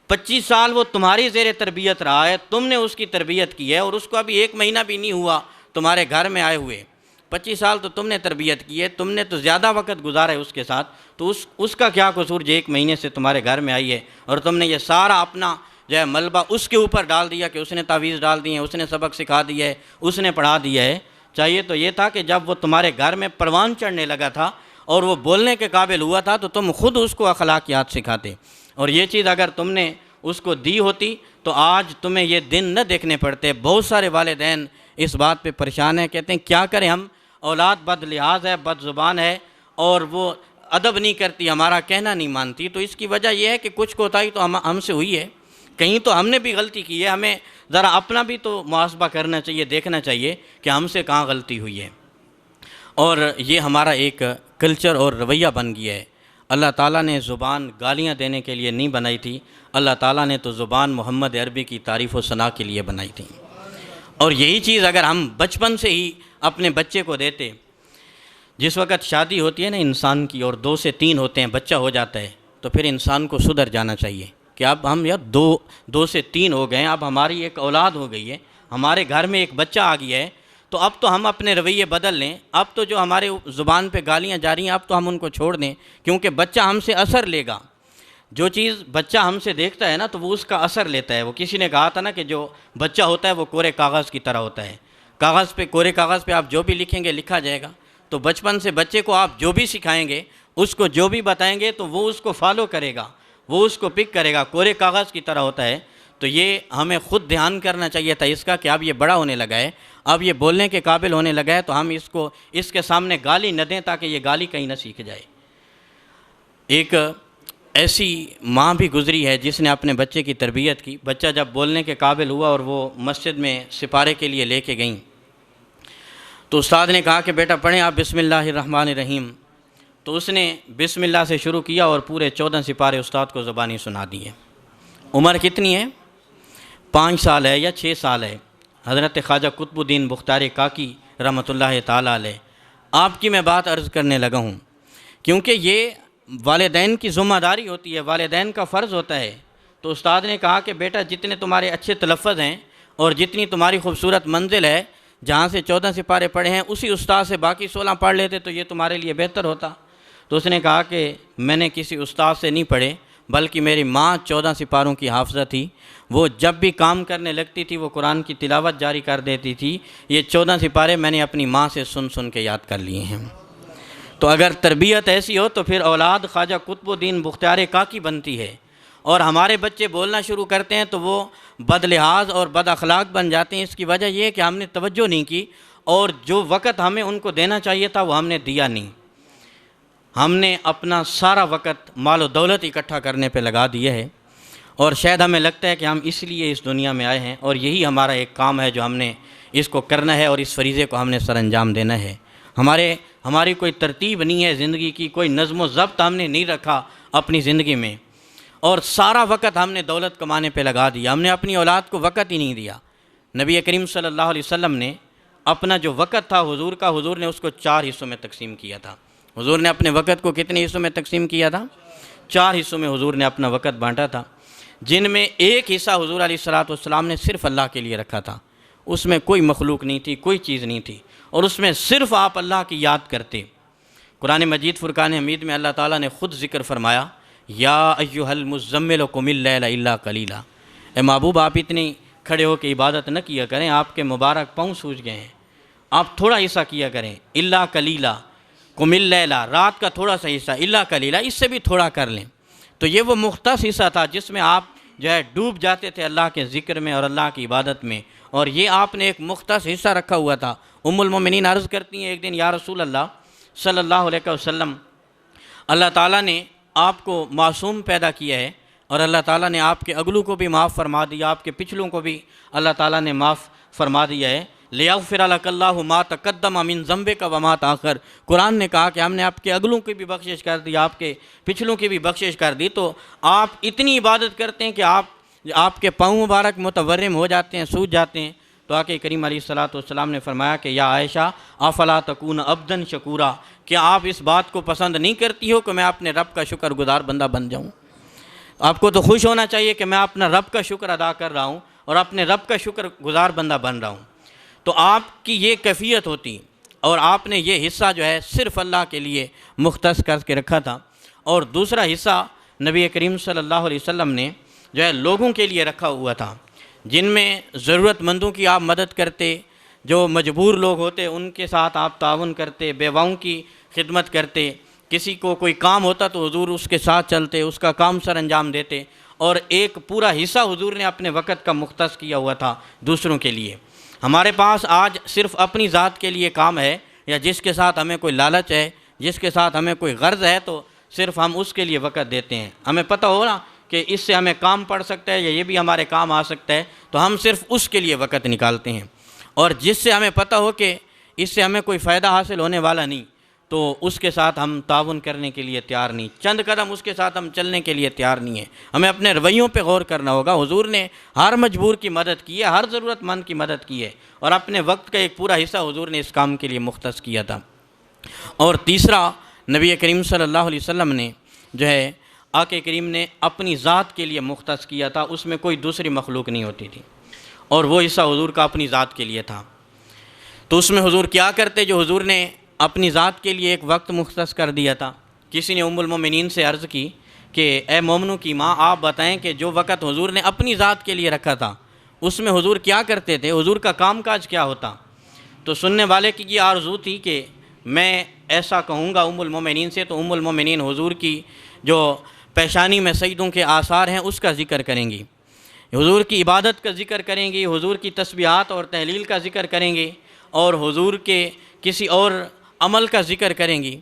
25 سال وہ تمہاری زیر تربیت رہا ہے، تم نے اس کی تربیت کی ہے، اور اس کو ابھی 1 مہینہ بھی نہیں ہوا تمہارے گھر میں آئے ہوئے۔ 25 سال تو تم نے تربیت کی ہے، تم نے تو زیادہ وقت گزارا ہے اس کے ساتھ، تو اس کا کیا قصور جو 1 مہینے سے تمہارے گھر میں آئی ہے اور تم نے یہ سارا اپنا جو ہے ملبہ اس کے اوپر ڈال دیا کہ اس نے تعویذ ڈال دی ہے، اس نے سبق سکھا دیا ہے، اس نے پڑھا دیا ہے۔ چاہیے تو یہ تھا کہ جب وہ تمہارے گھر میں پروان چڑھنے لگا تھا اور وہ بولنے کے قابل ہوا تھا تو تم خود اس کو اخلاقیات سکھاتے، اور یہ چیز اگر تم نے اس کو دی ہوتی تو آج تمہیں یہ دن نہ دیکھنے پڑتے۔ بہت سارے والدین اس بات پہ پریشان ہیں، کہتے ہیں کیا کریں ہم، اولاد بد لحاظ ہے، بد زبان ہے اور وہ ادب نہیں کرتی، ہمارا کہنا نہیں مانتی۔ تو اس کی وجہ یہ ہے کہ کچھ کوتاہی تو ہم سے ہوئی ہے، کہیں تو ہم نے بھی غلطی کی ہے، ہمیں ذرا اپنا بھی تو محاسبہ کرنا چاہیے، دیکھنا چاہیے کہ ہم سے کہاں غلطی ہوئی ہے۔ اور یہ ہمارا ایک کلچر اور رویہ بن گیا ہے۔ اللہ تعالیٰ نے زبان گالیاں دینے کے لیے نہیں بنائی تھی، اللہ تعالیٰ نے تو زبان محمد عربی کی تعریف و ثنا کے لیے بنائی تھی۔ اور یہی چیز اگر ہم بچپن سے ہی اپنے بچے کو دیتے، جس وقت شادی ہوتی ہے نا انسان کی اور 2 سے 3 ہوتے ہیں، بچہ ہو جاتا ہے، تو پھر انسان کو سدھر جانا چاہیے کہ اب ہم یا 2 سے 3 ہو گئے ہیں، اب ہماری ایک اولاد ہو گئی ہے، ہمارے گھر میں ایک بچہ آ گیا ہے، تو اب تو ہم اپنے رویے بدل لیں، اب تو جو ہمارے زبان پہ گالیاں جاری ہیں اب تو ہم ان کو چھوڑ دیں، کیونکہ بچہ ہم سے اثر لے گا۔ جو چیز بچہ ہم سے دیکھتا ہے نا تو وہ اس کا اثر لیتا ہے۔ وہ کسی نے کہا تھا نا کہ جو بچہ ہوتا ہے وہ کورے کاغذ کی طرح ہوتا ہے، کورے کاغذ پہ آپ جو بھی لکھیں گے لکھا جائے گا۔ تو بچپن سے بچے کو آپ جو بھی سکھائیں گے، اس کو جو بھی بتائیں گے تو وہ اس کو فالو کرے گا، وہ اس کو پک کرے گا، کورے کاغذ کی طرح ہوتا ہے۔ تو یہ ہمیں خود دھیان کرنا چاہیے تھا اس کا کہ اب یہ بڑا ہونے لگا ہے، اب یہ بولنے کے قابل ہونے لگا ہے، تو ہم اس کے سامنے گالی نہ دیں تاکہ یہ گالی کہیں نہ سیکھ جائے۔ ایک ایسی ماں بھی گزری ہے جس نے اپنے بچے کی تربیت کی۔ بچہ جب بولنے کے قابل ہوا اور وہ مسجد میں سپارے کے لیے لے کے گئیں تو استاد نے کہا کہ بیٹا پڑھیں آپ بسم اللہ الرحمن الرحیم۔ تو اس نے بسم اللہ سے شروع کیا اور پورے 14 سپارے استاد کو زبانی سنا دیے۔ عمر کتنی ہے؟ 5 سال ہے یا 6 سال ہے۔ حضرت خواجہ قطب الدین بختیار کاکی رحمۃ اللہ تعالیٰ علیہ، آپ کی میں بات عرض کرنے لگا ہوں، کیونکہ یہ والدین کی ذمہ داری ہوتی ہے، والدین کا فرض ہوتا ہے۔ تو استاد نے کہا کہ بیٹا جتنے تمہارے اچھے تلفظ ہیں اور جتنی تمہاری خوبصورت منزل ہے، جہاں سے 14 سپارے پڑھے ہیں اسی استاد سے باقی 16 پڑھ لیتے تو یہ تمہارے لیے بہتر ہوتا۔ تو اس نے کہا کہ میں نے کسی استاد سے نہیں پڑھے، بلکہ میری ماں 14 سپاروں کی حافظہ تھی، وہ جب بھی کام کرنے لگتی تھی وہ قرآن کی تلاوت جاری کر دیتی تھی۔ یہ 14 سپارے میں نے اپنی ماں سے سن سن کے یاد کر لیے ہیں۔ تو اگر تربیت ایسی ہو تو پھر اولاد خواجہ قطب الدین بختیار کاکی بنتی ہے، اور ہمارے بچے بولنا شروع کرتے ہیں تو وہ بد لحاظ اور بد اخلاق بن جاتے ہیں۔ اس کی وجہ یہ ہے کہ ہم نے توجہ نہیں کی، اور جو وقت ہمیں ان کو دینا چاہیے تھا وہ ہم نے دیا نہیں۔ ہم نے اپنا سارا وقت مال و دولت اکٹھا کرنے پہ لگا دیا ہے، اور شاید ہمیں لگتا ہے کہ ہم اس لیے اس دنیا میں آئے ہیں، اور یہی ہمارا ایک کام ہے جو ہم نے اس کو کرنا ہے، اور اس فریضے کو ہم نے سر انجام دینا ہے۔ ہماری کوئی ترتیب نہیں ہے زندگی کی، کوئی نظم و ضبط ہم نے نہیں رکھا اپنی زندگی میں، اور سارا وقت ہم نے دولت کمانے پہ لگا دیا۔ ہم نے اپنی اولاد کو وقت ہی نہیں دیا۔ نبی کریم صلی اللہ علیہ وسلم نے اپنا جو وقت تھا حضور کا، حضور نے اس کو 4 حصوں میں تقسیم کیا تھا۔ حضور نے اپنے وقت کو کتنے حصوں میں تقسیم کیا تھا؟ 4 حصوں میں حضور نے اپنا وقت بانٹا تھا، جن میں ایک حصہ حضور علیہ الصلوۃ والسلام نے صرف اللہ کے لیے رکھا تھا۔ اس میں کوئی مخلوق نہیں تھی، کوئی چیز نہیں تھی، اور اس میں صرف آپ اللہ کی یاد کرتے۔ قرآن مجید فرقان حمید میں اللہ تعالیٰ نے خود ذکر فرمایا، یا ایھا المزمل قم اللیل الا قلیلا، اے محبوب آپ اتنی کھڑے ہو کے عبادت نہ کیا کریں، آپ کے مبارک پاؤں سوج گئے ہیں، آپ تھوڑا حصہ کیا کریں۔ الا قلیلا، قم اللیل، رات کا تھوڑا سا حصہ، الا قلیلا، اس سے بھی تھوڑا کر لیں۔ تو یہ وہ مختص حصہ تھا جس میں آپ جو ہے ڈوب جاتے تھے اللہ کے ذکر میں اور اللہ کی عبادت میں، اور یہ آپ نے ایک مختص حصہ رکھا ہوا تھا۔ ام المومنین عرض کرتی ہیں ایک دن یا رسول اللہ صلی اللہ علیہ وسلم، اللہ تعالیٰ نے آپ کو معصوم پیدا کیا ہے، اور اللہ تعالیٰ نے آپ کے اگلوں کو بھی معاف فرما دیا، آپ کے پچھلوں کو بھی اللہ تعالیٰ نے معاف فرما دیا ہے۔ لِيَغْفِرَ لَكَ اللَّهُ مَا تَقَدَّمَ مِن ذَنبِكَ وَمَا تَأَخَّرَ، قرآن نے کہا کہ ہم نے آپ کے اگلوں کی بھی بخشش کر دی، آپ کے پچھلوں کی بھی بخشش کر دی۔ تو آپ اتنی عبادت کرتے ہیں کہ آپ کے پاؤں مبارک متورم ہو جاتے ہیں، سوج جاتے ہیں۔ تو آقا کریم علیہ الصلوۃ والسلام نے فرمایا کہ یا عائشہ افلا تکون عبدا شکورا، کیا آپ اس بات کو پسند نہیں کرتی ہو کہ میں اپنے رب کا شکر گزار بندہ بن جاؤں؟ آپ کو تو خوش ہونا چاہیے کہ میں اپنا رب کا شکر ادا کر رہا ہوں اور اپنے رب کا شکر گزار بندہ بن رہا ہوں۔ تو آپ کی یہ کیفیت ہوتی، اور آپ نے یہ حصہ جو ہے صرف اللہ کے لیے مختص کر کے رکھا تھا، اور دوسرا حصہ نبی کریم صلی اللہ علیہ وسلم نے جو ہے لوگوں کے لیے رکھا ہوا تھا، جن میں ضرورت مندوں کی آپ مدد کرتے، جو مجبور لوگ ہوتے ان کے ساتھ آپ تعاون کرتے، بیواؤں کی خدمت کرتے، کسی کو کوئی کام ہوتا تو حضور اس کے ساتھ چلتے، اس کا کام سر انجام دیتے، اور ایک پورا حصہ حضور نے اپنے وقت کا مختص کیا ہوا تھا دوسروں کے لیے۔ ہمارے پاس آج صرف اپنی ذات کے لیے کام ہے، یا جس کے ساتھ ہمیں کوئی لالچ ہے، جس کے ساتھ ہمیں کوئی غرض ہے، تو صرف ہم اس کے لیے وقت دیتے ہیں۔ ہمیں پتہ ہو نا کہ اس سے ہمیں کام پڑ سکتا ہے یا یہ بھی ہمارے کام آ سکتا ہے، تو ہم صرف اس کے لیے وقت نکالتے ہیں، اور جس سے ہمیں پتہ ہو کہ اس سے ہمیں کوئی فائدہ حاصل ہونے والا نہیں، تو اس کے ساتھ ہم تعاون کرنے کے لیے تیار نہیں، چند قدم اس کے ساتھ ہم چلنے کے لیے تیار نہیں ہیں۔ ہمیں اپنے رویوں پہ غور کرنا ہوگا۔ حضور نے ہر مجبور کی مدد کی ہے، ہر ضرورت مند کی مدد کی ہے، اور اپنے وقت کا ایک پورا حصہ حضور نے اس کام کے لیے مختص کیا تھا۔ اور تیسرا، نبی کریم صلی اللہ علیہ وسلم نے جو ہے آقا کریم نے اپنی ذات کے لیے مختص کیا تھا، اس میں کوئی دوسری مخلوق نہیں ہوتی تھی، اور وہ حصہ حضور کا اپنی ذات کے لیے تھا۔ تو اس میں حضور کیا کرتے جو حضور نے اپنی ذات کے لیے ایک وقت مختص کر دیا تھا؟ کسی نے ام المومنین سے عرض کی کہ اے مومنوں کی ماں، آپ بتائیں کہ جو وقت حضور نے اپنی ذات کے لیے رکھا تھا اس میں حضور کیا کرتے تھے، حضور کا کام کاج کیا ہوتا؟ تو سننے والے کی یہ آرزو تھی کہ میں ایسا کہوں گا ام المومنین سے، تو ام المومنین حضور کی جو پیشانی میں سجدوں کے آثار ہیں اس کا ذکر کریں گی، حضور کی عبادت کا ذکر کریں گی، حضور کی تسبیحات اور تحلیل کا ذکر کریں گی، اور حضور کے کسی اور عمل کا ذکر کریں گی۔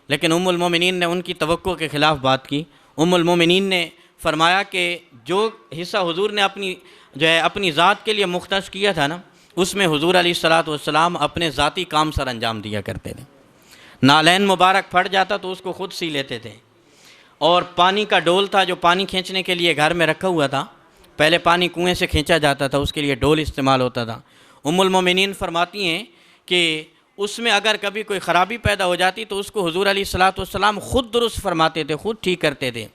لیکن ام المومنین نے ان کی توقع کے خلاف بات کی۔ ام المومنین نے فرمایا کہ جو حصہ حضور نے اپنی ذات کے لیے مختص کیا تھا نا، اس میں حضور علیہ الصلوۃ والسلام اپنے ذاتی کام سر انجام دیا کرتے تھے۔ نالین مبارک پھٹ جاتا تو اس کو خود سی لیتے تھے، اور پانی کا ڈول تھا جو پانی کھینچنے کے لیے گھر میں رکھا ہوا تھا، پہلے پانی کنویں سے کھینچا جاتا تھا، اس کے لیے ڈول استعمال ہوتا تھا۔ ام المومنین فرماتی ہیں کہ اس میں اگر کبھی کوئی خرابی پیدا ہو جاتی تو اس کو حضور علیہ الصلوۃ والسلام خود درست فرماتے تھے، خود ٹھیک کرتے تھے،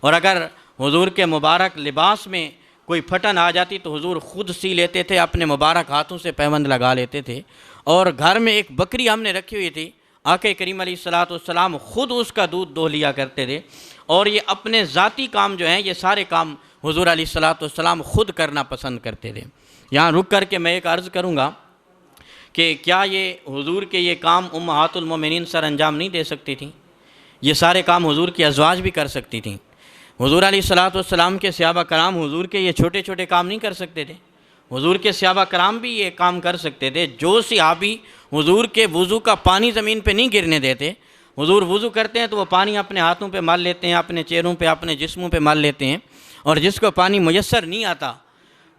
اور اگر حضور کے مبارک لباس میں کوئی پھٹن آ جاتی تو حضور خود سی لیتے تھے، اپنے مبارک ہاتھوں سے پیوند لگا لیتے تھے۔ اور گھر میں ایک بکری ہم نے رکھی ہوئی تھی، آقا کریم علیہ الصلوۃ والسلام خود اس کا دودھ دو لیا کرتے تھے، اور یہ اپنے ذاتی کام جو ہیں یہ سارے کام حضور علیہ الصلوۃ والسلام خود کرنا پسند کرتے تھے۔ یہاں رک کر کے میں ایک عرض کروں گا کہ کیا یہ حضور کے یہ کام امہات المومنین سر انجام نہیں دے سکتی تھیں؟ یہ سارے کام حضور کی ازواج بھی کر سکتی تھیں۔ حضور علیہ الصلوۃ والسلام کے صحابہ کرام حضور کے یہ چھوٹے چھوٹے کام نہیں کر سکتے تھے؟ حضور کے صحابہ کرام بھی یہ کام کر سکتے تھے۔ جو صحابی حضور کے وضو کا پانی زمین پہ نہیں گرنے دیتے، حضور وضو کرتے ہیں تو وہ پانی اپنے ہاتھوں پہ مال لیتے ہیں، اپنے چہروں پہ، اپنے جسموں پہ مال لیتے ہیں، اور جس کو پانی میسر نہیں آتا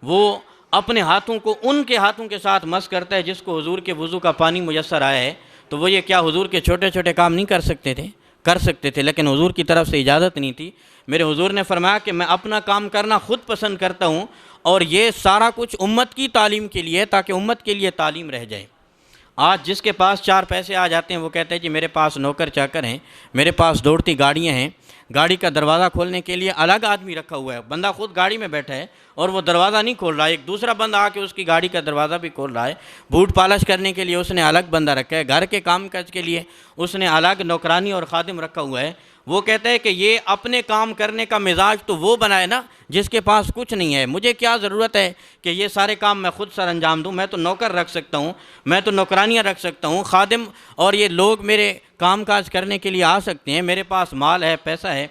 وہ اپنے ہاتھوں کو ان کے ہاتھوں کے ساتھ مس کرتا ہے جس کو حضور کے وضو کا پانی میسر آیا ہے۔ تو وہ یہ کیا حضور کے چھوٹے چھوٹے کام نہیں کر سکتے تھے؟ کر سکتے تھے، لیکن حضور کی طرف سے اجازت نہیں تھی۔ میرے حضور نے فرمایا کہ میں اپنا کام کرنا خود پسند کرتا ہوں، اور یہ سارا کچھ امت کی تعلیم کے لیے، تاکہ امت کے لیے تعلیم رہ جائے۔ آج جس کے پاس چار پیسے آ جاتے ہیں وہ کہتے ہیں جی میرے پاس نوکر چاکر ہیں، میرے پاس دوڑتی گاڑیاں ہیں، گاڑی کا دروازہ کھولنے کے لیے الگ آدمی رکھا ہوا ہے، بندہ خود گاڑی میں بیٹھا ہے اور وہ دروازہ نہیں کھول رہا ہے، ایک دوسرا بندہ آ کے اس کی گاڑی کا دروازہ بھی کھول رہا ہے، بوٹ پالش کرنے کے لیے اس نے الگ بندہ رکھا ہے، گھر کے کام کاج کے لیے اس نے الگ نوکرانی اور خادم رکھا ہوا ہے۔ وہ کہتا ہے کہ یہ اپنے کام کرنے کا مزاج تو وہ بنائے نا جس کے پاس کچھ نہیں ہے، مجھے کیا ضرورت ہے کہ یہ سارے کام میں خود سر انجام دوں؟ میں تو نوکر رکھ سکتا ہوں، میں تو نوکرانیاں رکھ سکتا ہوں، خادم، اور یہ لوگ میرے کام کاج کرنے کے لیے آ سکتے ہیں، میرے پاس مال ہے، پیسہ ہے۔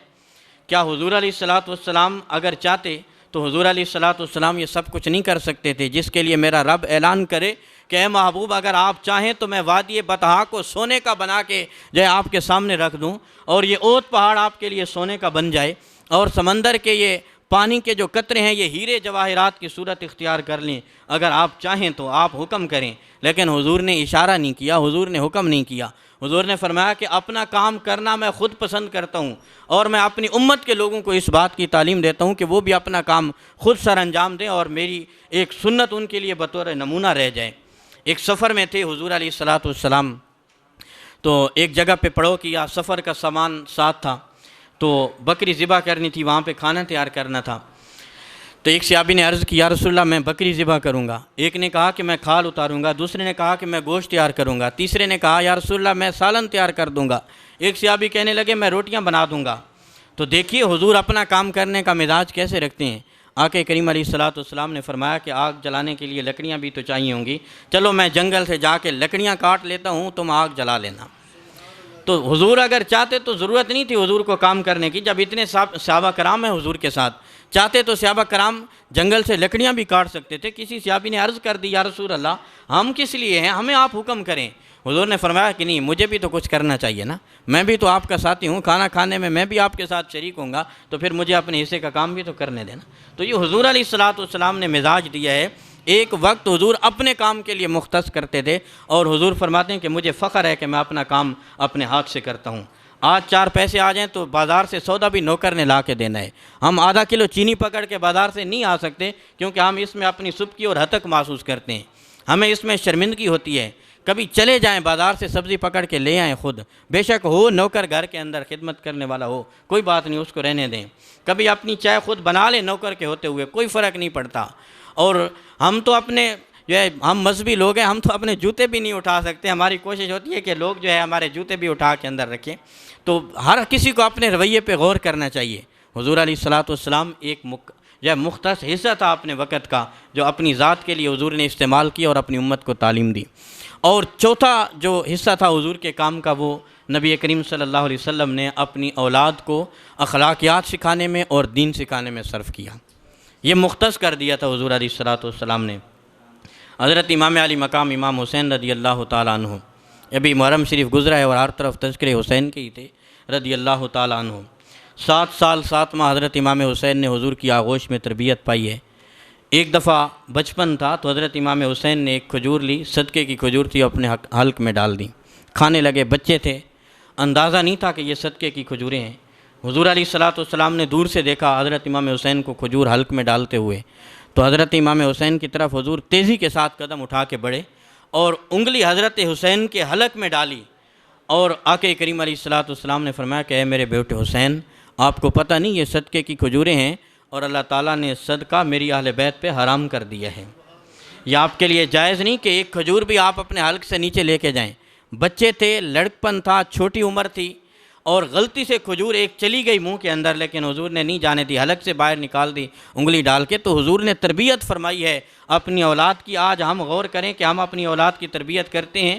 کیا حضور علیہ الصلوۃ والسلام اگر چاہتے تو حضور علیہ الصلوۃ والسلام یہ سب کچھ نہیں کر سکتے تھے؟ جس کے لیے میرا رب اعلان کرے کہ اے محبوب اگر آپ چاہیں تو میں وادی بطحا کو سونے کا بنا کے جو ہے آپ کے سامنے رکھ دوں، اور یہ اوت پہاڑ آپ کے لیے سونے کا بن جائے، اور سمندر کے یہ پانی کے جو قطرے ہیں یہ ہیرے جواہرات کی صورت اختیار کر لیں، اگر آپ چاہیں تو آپ حکم کریں۔ لیکن حضور نے اشارہ نہیں کیا، حضور نے حکم نہیں کیا۔ حضور نے فرمایا کہ اپنا کام کرنا میں خود پسند کرتا ہوں، اور میں اپنی امت کے لوگوں کو اس بات کی تعلیم دیتا ہوں کہ وہ بھی اپنا کام خود سر انجام دیں، اور میری ایک سنت ان کے لیے بطور نمونہ رہ جائے۔ ایک سفر میں تھے حضور علیہ الصلوۃ والسلام، تو ایک جگہ پہ پڑاؤ کیا، سفر کا سامان ساتھ تھا، تو بکری ذبح کرنی تھی، وہاں پہ کھانا تیار کرنا تھا۔ تو ایک صحابی نے عرض کی یا رسول اللہ میں بکری ذبح کروں گا، ایک نے کہا کہ میں کھال اتاروں گا، دوسرے نے کہا کہ میں گوشت تیار کروں گا، تیسرے نے کہا یا رسول اللہ میں سالن تیار کر دوں گا، ایک صحابی کہنے لگے میں روٹیاں بنا دوں گا۔ تو دیکھیے حضور اپنا کام کرنے کا مزاج کیسے رکھتے ہیں۔ آقا کریم علیہ الصلوۃ والسلام نے فرمایا کہ آگ جلانے کے لیے لکڑیاں بھی تو چاہیے ہوں گی، چلو میں جنگل سے جا کے لکڑیاں کاٹ لیتا ہوں، تم آگ جلا لینا۔ تو حضور اگر چاہتے تو ضرورت نہیں تھی حضور کو کام کرنے کی، جب اتنے صحابہ کرام ہیں حضور کے ساتھ، چاہتے تو صحابہ کرام جنگل سے لکڑیاں بھی کاٹ سکتے تھے۔ کسی صحابی نے عرض کر دی یا رسول اللہ ہم کس لیے ہیں، ہمیں آپ حکم کریں۔ حضور نے فرمایا کہ نہیں، مجھے بھی تو کچھ کرنا چاہیے نا، میں بھی تو آپ کا ساتھی ہوں، کھانا کھانے میں بھی آپ کے ساتھ شریک ہوں گا، تو پھر مجھے اپنے حصے کا کام بھی تو کرنے دینا۔ تو یہ حضور علیہ الصلوۃ والسلام نے مزاج دیا ہے۔ ایک وقت حضور اپنے کام کے لیے مختص کرتے تھے، اور حضور فرماتے ہیں کہ مجھے فخر ہے کہ میں اپنا کام اپنے ہاتھ سے کرتا ہوں۔ آج چار پیسے آ جائیں تو بازار سے سودا بھی نوکر نے لا کے دینا ہے، ہم آدھا کلو چینی پکڑ کے بازار سے نہیں آ سکتے، کیونکہ ہم اس میں اپنی سبکی اور ہتک محسوس کرتے ہیں، ہمیں اس میں شرمندگی ہوتی ہے۔ کبھی چلے جائیں بازار سے سبزی پکڑ کے لے آئیں خود، بے شک ہو نوکر گھر کے اندر خدمت کرنے والا ہو، کوئی بات نہیں، اس کو رہنے دیں۔ کبھی اپنی چائے خود بنا لیں نوکر کے ہوتے ہوئے، کوئی فرق نہیں پڑتا۔ اور ہم تو اپنے جو ہے ہم مذہبی لوگ ہیں، ہم تو اپنے جوتے بھی نہیں اٹھا سکتے، ہماری کوشش ہوتی ہے کہ لوگ جو ہے ہمارے جوتے بھی اٹھا کے اندر رکھیں۔ تو ہر کسی کو اپنے رویے پہ غور کرنا چاہیے۔ حضور علیہ الصلوۃ والسلام ایک جو ہے مختص حصہ تھا اپنے وقت کا، جو اپنی ذات کے لیے حضور نے استعمال کیا اور اپنی امت کو تعلیم دی۔ اور چوتھا جو حصہ تھا حضور کے کام کا، وہ نبی کریم صلی اللہ علیہ وسلم نے اپنی اولاد کو اخلاقیات سکھانے میں اور دین سکھانے میں صرف کیا، یہ مختص کر دیا تھا حضور علیہ الصلوۃ والسلام نے۔ حضرت امام علی مقام امام حسین رضی اللہ تعالیٰ عنہ، ابھی محرم شریف گزرا ہے اور ہر طرف تذکرے حسین کے ہی تھے رضی اللہ تعالیٰ عنہ۔ 7 سال 7 ماہ حضرت امام حسین نے حضور کی آغوش میں تربیت پائی ہے۔ ایک دفعہ بچپن تھا تو حضرت امام حسین نے ایک کھجور لی، صدقے کی کھجور تھی، اپنے حلق میں ڈال دی، کھانے لگے، بچے تھے، اندازہ نہیں تھا کہ یہ صدقے کی کھجوریں ہیں۔ حضور علیہ الصلوۃ والسلام نے دور سے دیکھا حضرت امام حسین کو کھجور حلق میں ڈالتے ہوئے، تو حضرت امام حسین کی طرف حضور تیزی کے ساتھ قدم اٹھا کے بڑھے اور انگلی حضرت حسین کے حلق میں ڈالی، اور آقا کریم علیہ الصلوۃ والسلام نے فرمایا کہ اے میرے بیٹے حسین، آپ کو پتہ نہیں یہ صدقے کی کھجوریں ہیں اور اللہ تعالیٰ نے صدقہ میری اہل بیت پہ حرام کر دیا ہے، یہ آپ کے لیے جائز نہیں کہ ایک کھجور بھی آپ اپنے حلق سے نیچے لے کے جائیں۔ بچے تھے، لڑکپن تھا، چھوٹی عمر تھی، اور غلطی سے کھجور ایک چلی گئی منہ کے اندر، لیکن حضور نے نہیں جانے دی، حلق سے باہر نکال دی انگلی ڈال کے۔ تو حضور نے تربیت فرمائی ہے اپنی اولاد کی۔ آج ہم غور کریں کہ ہم اپنی اولاد کی تربیت کرتے ہیں،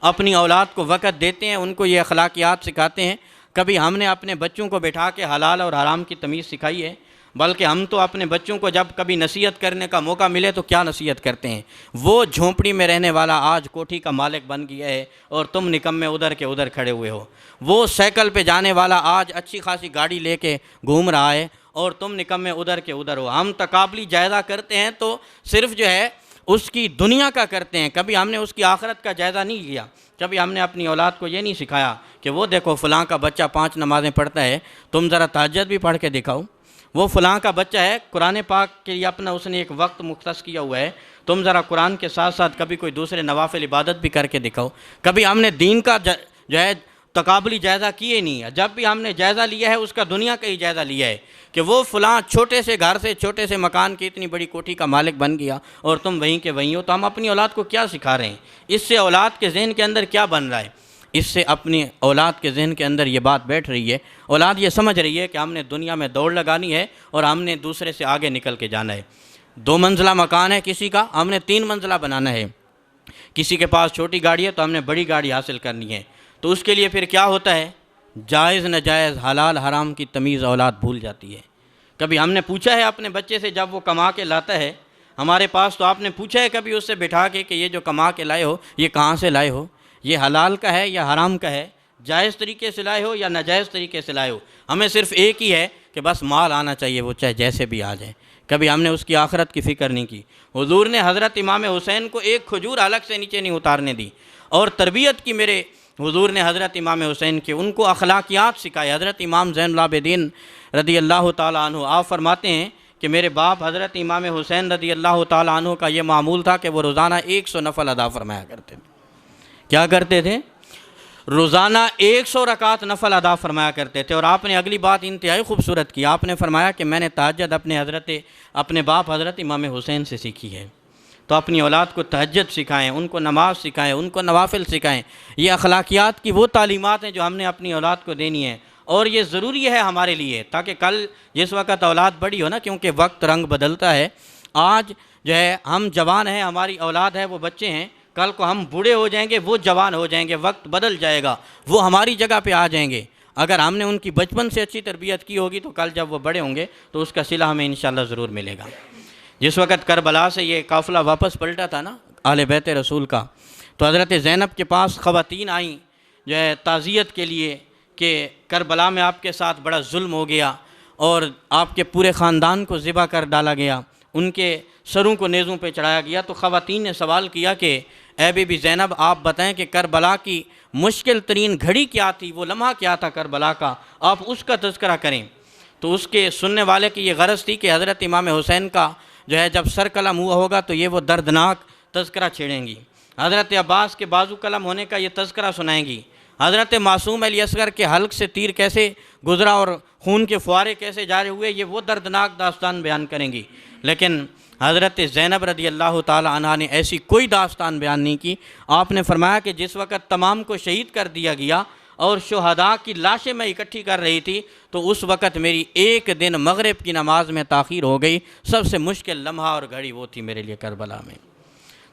اپنی اولاد کو وقت دیتے ہیں، ان کو یہ اخلاقیات سکھاتے ہیں۔ کبھی ہم نے اپنے بچوں کو بٹھا کے حلال اور حرام کی تمیز سکھائی ہے؟ بلکہ ہم تو اپنے بچوں کو جب کبھی نصیحت کرنے کا موقع ملے تو کیا نصیحت کرتے ہیں؟ وہ جھونپڑی میں رہنے والا آج کوٹھی کا مالک بن گیا ہے اور تم نکمے ادھر کے ادھر کھڑے ہوئے ہو۔ وہ سائیکل پہ جانے والا آج اچھی خاصی گاڑی لے کے گھوم رہا ہے اور تم نکمے ادھر کے ادھر ہو۔ ہم تقابلی جائزہ کرتے ہیں تو صرف جو ہے اس کی دنیا کا کرتے ہیں، کبھی ہم نے اس کی آخرت کا جائزہ نہیں لیا۔ کبھی ہم نے اپنی اولاد کو یہ نہیں سکھایا کہ وہ دیکھو فلاں کا بچہ 5 نمازیں پڑھتا ہے، تم ذرا تہجد بھی پڑھ کے دکھاؤ۔ وہ فلاں کا بچہ ہے، قرآن پاک کے لیے اپنا اس نے ایک وقت مختص کیا ہوا ہے، تم ذرا قرآن کے ساتھ ساتھ کبھی کوئی دوسرے نوافل عبادت بھی کر کے دکھاؤ۔ کبھی ہم نے دین کا جو ہے تقابلی جائزہ کیے نہیں ہے۔ جب بھی ہم نے جائزہ لیا ہے اس کا دنیا کا ہی جائزہ لیا ہے کہ وہ فلاں چھوٹے سے گھر سے، چھوٹے سے مکان کی اتنی بڑی کوٹھی کا مالک بن گیا اور تم وہیں کے وہیں ہو۔ تو ہم اپنی اولاد کو کیا سکھا رہے ہیں؟ اس سے اولاد کے ذہن کے اندر کیا بن رہا ہے؟ اس سے اپنی اولاد کے ذہن کے اندر یہ بات بیٹھ رہی ہے، اولاد یہ سمجھ رہی ہے کہ ہم نے دنیا میں دوڑ لگانی ہے اور ہم نے دوسرے سے آگے نکل کے جانا ہے۔ 2 منزلہ مکان ہے کسی کا، ہم نے 3 منزلہ بنانا ہے۔ کسی کے پاس چھوٹی گاڑی ہے تو ہم نے بڑی گاڑی حاصل کرنی ہے۔ تو اس کے لیے پھر کیا ہوتا ہے؟ جائز ناجائز، حلال حرام کی تمیز اولاد بھول جاتی ہے۔ کبھی ہم نے پوچھا ہے اپنے بچے سے جب وہ کما کے لاتا ہے ہمارے پاس، تو آپ نے پوچھا ہے کبھی اس سے بٹھا کے کہ یہ جو کما کے لائے ہو یہ کہاں سے لائے ہو؟ یہ حلال کا ہے یا حرام کا ہے؟ جائز طریقے سے لائے ہو یا ناجائز طریقے سے لائے ہو؟ ہمیں صرف ایک ہی ہے کہ بس مال آنا چاہیے، وہ چاہے جیسے بھی آ جائے۔ کبھی ہم نے اس کی آخرت کی فکر نہیں کی۔ حضور نے حضرت امام حسین کو ایک کھجور حلق سے نیچے نہیں اتارنے دی، اور تربیت کی میرے حضور نے حضرت امام حسین کے، ان کو اخلاقیات سکھائے۔ حضرت امام زین العابدین رضی اللہ تعالیٰ عنہ آپ فرماتے ہیں کہ میرے باپ حضرت امام حسین رضی اللہ تعالیٰ عنہ کا یہ معمول تھا کہ وہ روزانہ 100 نفل ادا فرمایا کرتے تھے۔ کیا کرتے تھے؟ روزانہ 100 رکعت نفل ادا فرمایا کرتے تھے۔ اور آپ نے اگلی بات انتہائی خوبصورت کی، آپ نے فرمایا کہ میں نے تہجد اپنے باپ حضرت امام حسین سے سیکھی ہے۔ تو اپنی اولاد کو تہجد سکھائیں، ان کو نماز سکھائیں، ان کو نوافل سکھائیں۔ یہ اخلاقیات کی وہ تعلیمات ہیں جو ہم نے اپنی اولاد کو دینی ہے، اور یہ ضروری ہے ہمارے لیے، تاکہ کل جس وقت اولاد بڑی ہو نا، کیونکہ وقت رنگ بدلتا ہے۔ آج جو ہے ہم جوان ہیں، ہماری اولاد ہے، وہ بچے ہیں، کل کو ہم بوڑھے ہو جائیں گے، وہ جوان ہو جائیں گے، وقت بدل جائے گا، وہ ہماری جگہ پہ آ جائیں گے۔ اگر ہم نے ان کی بچپن سے اچھی تربیت کی ہوگی تو کل جب وہ بڑے ہوں گے تو اس کا صلہ ہمیں انشاءاللہ ضرور ملے گا۔ جس وقت کربلا سے یہ قافلہ واپس پلٹا تھا نا اہل بیت رسول کا، تو حضرت زینب کے پاس خواتین آئیں جو ہے تعزیت کے لیے کہ کربلا میں آپ کے ساتھ بڑا ظلم ہو گیا اور آپ کے پورے خاندان کو ذبح کر ڈالا گیا، ان کے سروں کو نیزوں پہ چڑھایا گیا۔ تو خواتین نے سوال کیا کہ اے بی بی زینب، آپ بتائیں کہ کربلا کی مشکل ترین گھڑی کیا تھی، وہ لمحہ کیا تھا کربلا کا، آپ اس کا تذکرہ کریں۔ تو اس کے سننے والے کی یہ غرض تھی کہ حضرت امام حسین کا جو ہے جب سر قلم ہوا ہوگا تو یہ وہ دردناک تذکرہ چھیڑیں گی، حضرت عباس کے بازو قلم ہونے کا یہ تذکرہ سنائیں گی، حضرت معصوم علی اصغر کے حلق سے تیر کیسے گزرا اور خون کے فوارے کیسے جاری ہوئے، یہ وہ دردناک داستان بیان کریں گی۔ لیکن حضرت زینب رضی اللہ تعالی عنہ نے ایسی کوئی داستان بیان نہیں کی۔ آپ نے فرمایا کہ جس وقت تمام کو شہید کر دیا گیا اور شہداء کی لاشیں میں اکٹھی کر رہی تھی، تو اس وقت میری ایک دن مغرب کی نماز میں تاخیر ہو گئی۔ سب سے مشکل لمحہ اور گھڑی وہ تھی میرے لیے کربلا میں۔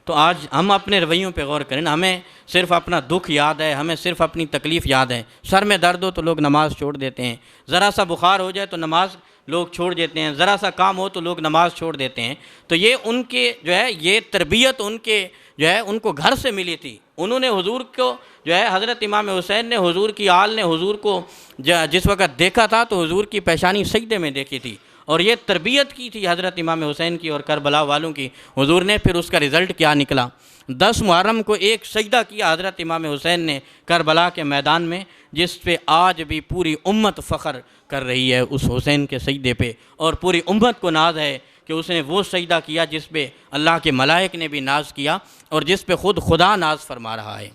تو آج ہم اپنے رویوں پہ غور کریں، ہمیں صرف اپنا دکھ یاد ہے، ہمیں صرف اپنی تکلیف یاد ہے۔ سر میں درد ہو تو لوگ نماز چھوڑ دیتے ہیں، ذرا سا بخار ہو جائے تو نماز لوگ چھوڑ دیتے ہیں، ذرا سا کام ہو تو لوگ نماز چھوڑ دیتے ہیں۔ تو یہ ان کے جو ہے یہ تربیت ان کے جو ہے ان کو گھر سے ملی تھی۔ انہوں نے حضور کو جو ہے حضرت امام حسین نے، حضور کی آل نے حضور کو جس وقت دیکھا تھا تو حضور کی پیشانی سجدے میں دیکھی تھی، اور یہ تربیت کی تھی حضرت امام حسین کی اور کربلا والوں کی حضور نے، پھر اس کا رزلٹ کیا نکلا؟ 10 محرم کو ایک سجدہ کیا حضرت امام حسین نے کربلا کے میدان میں، جس پہ آج بھی پوری امت فخر کر رہی ہے اس حسین کے سجدے پہ، اور پوری امت کو ناز ہے کہ اس نے وہ سجدہ کیا جس پہ اللہ کے ملائک نے بھی ناز کیا اور جس پہ خود خدا ناز فرما رہا ہے۔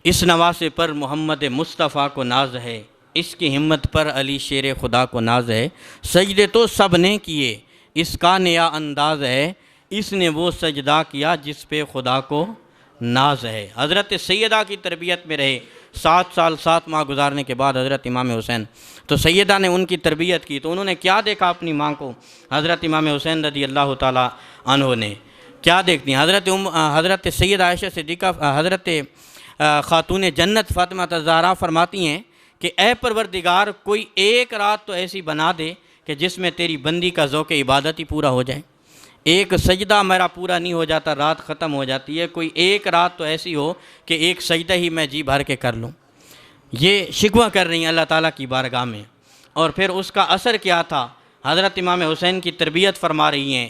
اس نواسے پر محمد مصطفیٰ کو ناز ہے، اس کی ہمت پر علی شیر خدا کو ناز ہے، سجدے تو سب نے کیے اس کا نیا انداز ہے، اس نے وہ سجدہ کیا جس پہ خدا کو ناز ہے۔ حضرت سیدہ کی تربیت میں رہے، 7 سال 7 ماہ گزارنے کے بعد حضرت امام حسین، تو سیدہ نے ان کی تربیت کی، تو انہوں نے کیا دیکھا اپنی ماں کو؟ حضرت امام حسین رضی اللہ تعالیٰ عنہ نے کیا دیکھتی ہیں؟ حضرت سیدہ عائشہ صدیقہ، حضرت خاتون جنت فاطمہ الزہرا فرماتی ہیں کہ اے پروردگار، کوئی ایک رات تو ایسی بنا دے کہ جس میں تیری بندی کا ذوق عبادت ہی پورا ہو جائے۔ ایک سجدہ میرا پورا نہیں ہو جاتا، رات ختم ہو جاتی ہے، کوئی ایک رات تو ایسی ہو کہ ایک سجدہ ہی میں جی بھر کے کر لوں۔ یہ شکوہ کر رہی ہیں اللہ تعالیٰ کی بارگاہ میں۔ اور پھر اس کا اثر کیا تھا؟ حضرت امام حسین کی تربیت فرما رہی ہیں،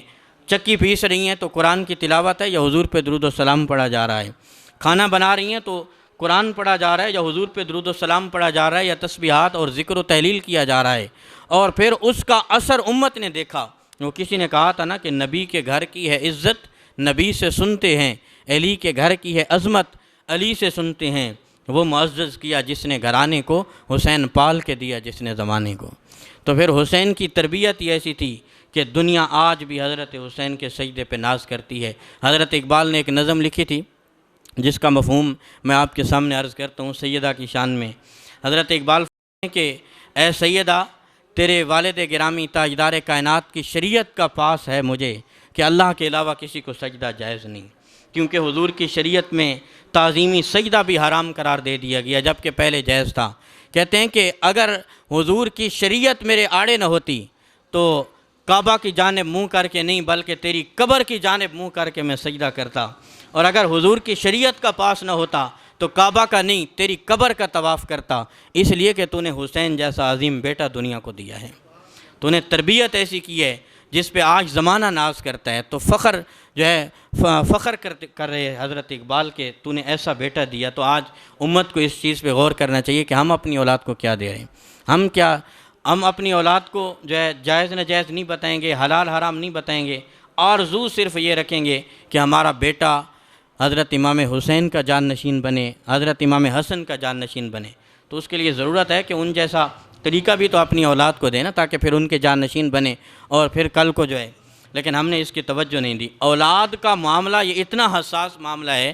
چکی پیس رہی ہیں تو قرآن کی تلاوت ہے یا حضور پہ درود و سلام پڑھا جا رہا ہے، کھانا بنا رہی ہیں تو قرآن پڑھا جا رہا ہے یا حضور پہ درود و سلام پڑھا جا رہا ہے یا تسبیحات اور ذکر و تحلیل کیا جا رہا ہے۔ اور پھر اس کا اثر امت نے دیکھا۔ وہ کسی نے کہا تھا نا کہ نبی کے گھر کی ہے عزت نبی سے سنتے ہیں، علی کے گھر کی ہے عظمت علی سے سنتے ہیں، وہ معزز کیا جس نے گھرانے کو، حسین پال کے دیا جس نے زمانے کو۔ تو پھر حسین کی تربیت ہی ایسی تھی کہ دنیا آج بھی حضرت حسین کے سجدے پہ ناز کرتی ہے۔ حضرت اقبال نے ایک نظم لکھی تھی جس کا مفہوم میں آپ کے سامنے عرض کرتا ہوں سیدہ کی شان میں۔ حضرت اقبال فرماتے ہیں کہ اے سیدہ، تیرے والد گرامی تاجدار کائنات کی شریعت کا پاس ہے مجھے کہ اللہ کے علاوہ کسی کو سجدہ جائز نہیں، کیونکہ حضور کی شریعت میں تعظیمی سجدہ بھی حرام قرار دے دیا گیا جبکہ پہلے جائز تھا۔ کہتے ہیں کہ اگر حضور کی شریعت میرے آڑے نہ ہوتی تو کعبہ کی جانب منہ کر کے نہیں بلکہ تیری قبر کی جانب منہ کر کے میں سجدہ کرتا، اور اگر حضور کی شریعت کا پاس نہ ہوتا تو کعبہ کا نہیں تیری قبر کا طواف کرتا، اس لیے کہ تو نے حسین جیسا عظیم بیٹا دنیا کو دیا ہے، تو نے تربیت ایسی کی ہے جس پہ آج زمانہ ناز کرتا ہے۔ تو فخر جو ہے فخر کر رہے حضرت اقبال کے تو نے ایسا بیٹا دیا۔ تو آج امت کو اس چیز پہ غور کرنا چاہیے کہ ہم اپنی اولاد کو کیا دے رہے ہیں۔ ہم اپنی اولاد کو جو ہے جائز ناجائز نہیں بتائیں گے، حلال حرام نہیں بتائیں گے، آرزو صرف یہ رکھیں گے کہ ہمارا بیٹا حضرت امام حسین کا جان نشین بنے، حضرت امام حسن کا جان نشین بنے۔ تو اس کے لیے ضرورت ہے کہ ان جیسا طریقہ بھی تو اپنی اولاد کو دیں نا، تاکہ پھر ان کے جان نشین بنے اور پھر کل کو جو ہے، لیکن ہم نے اس کی توجہ نہیں دی۔ اولاد کا معاملہ یہ اتنا حساس معاملہ ہے،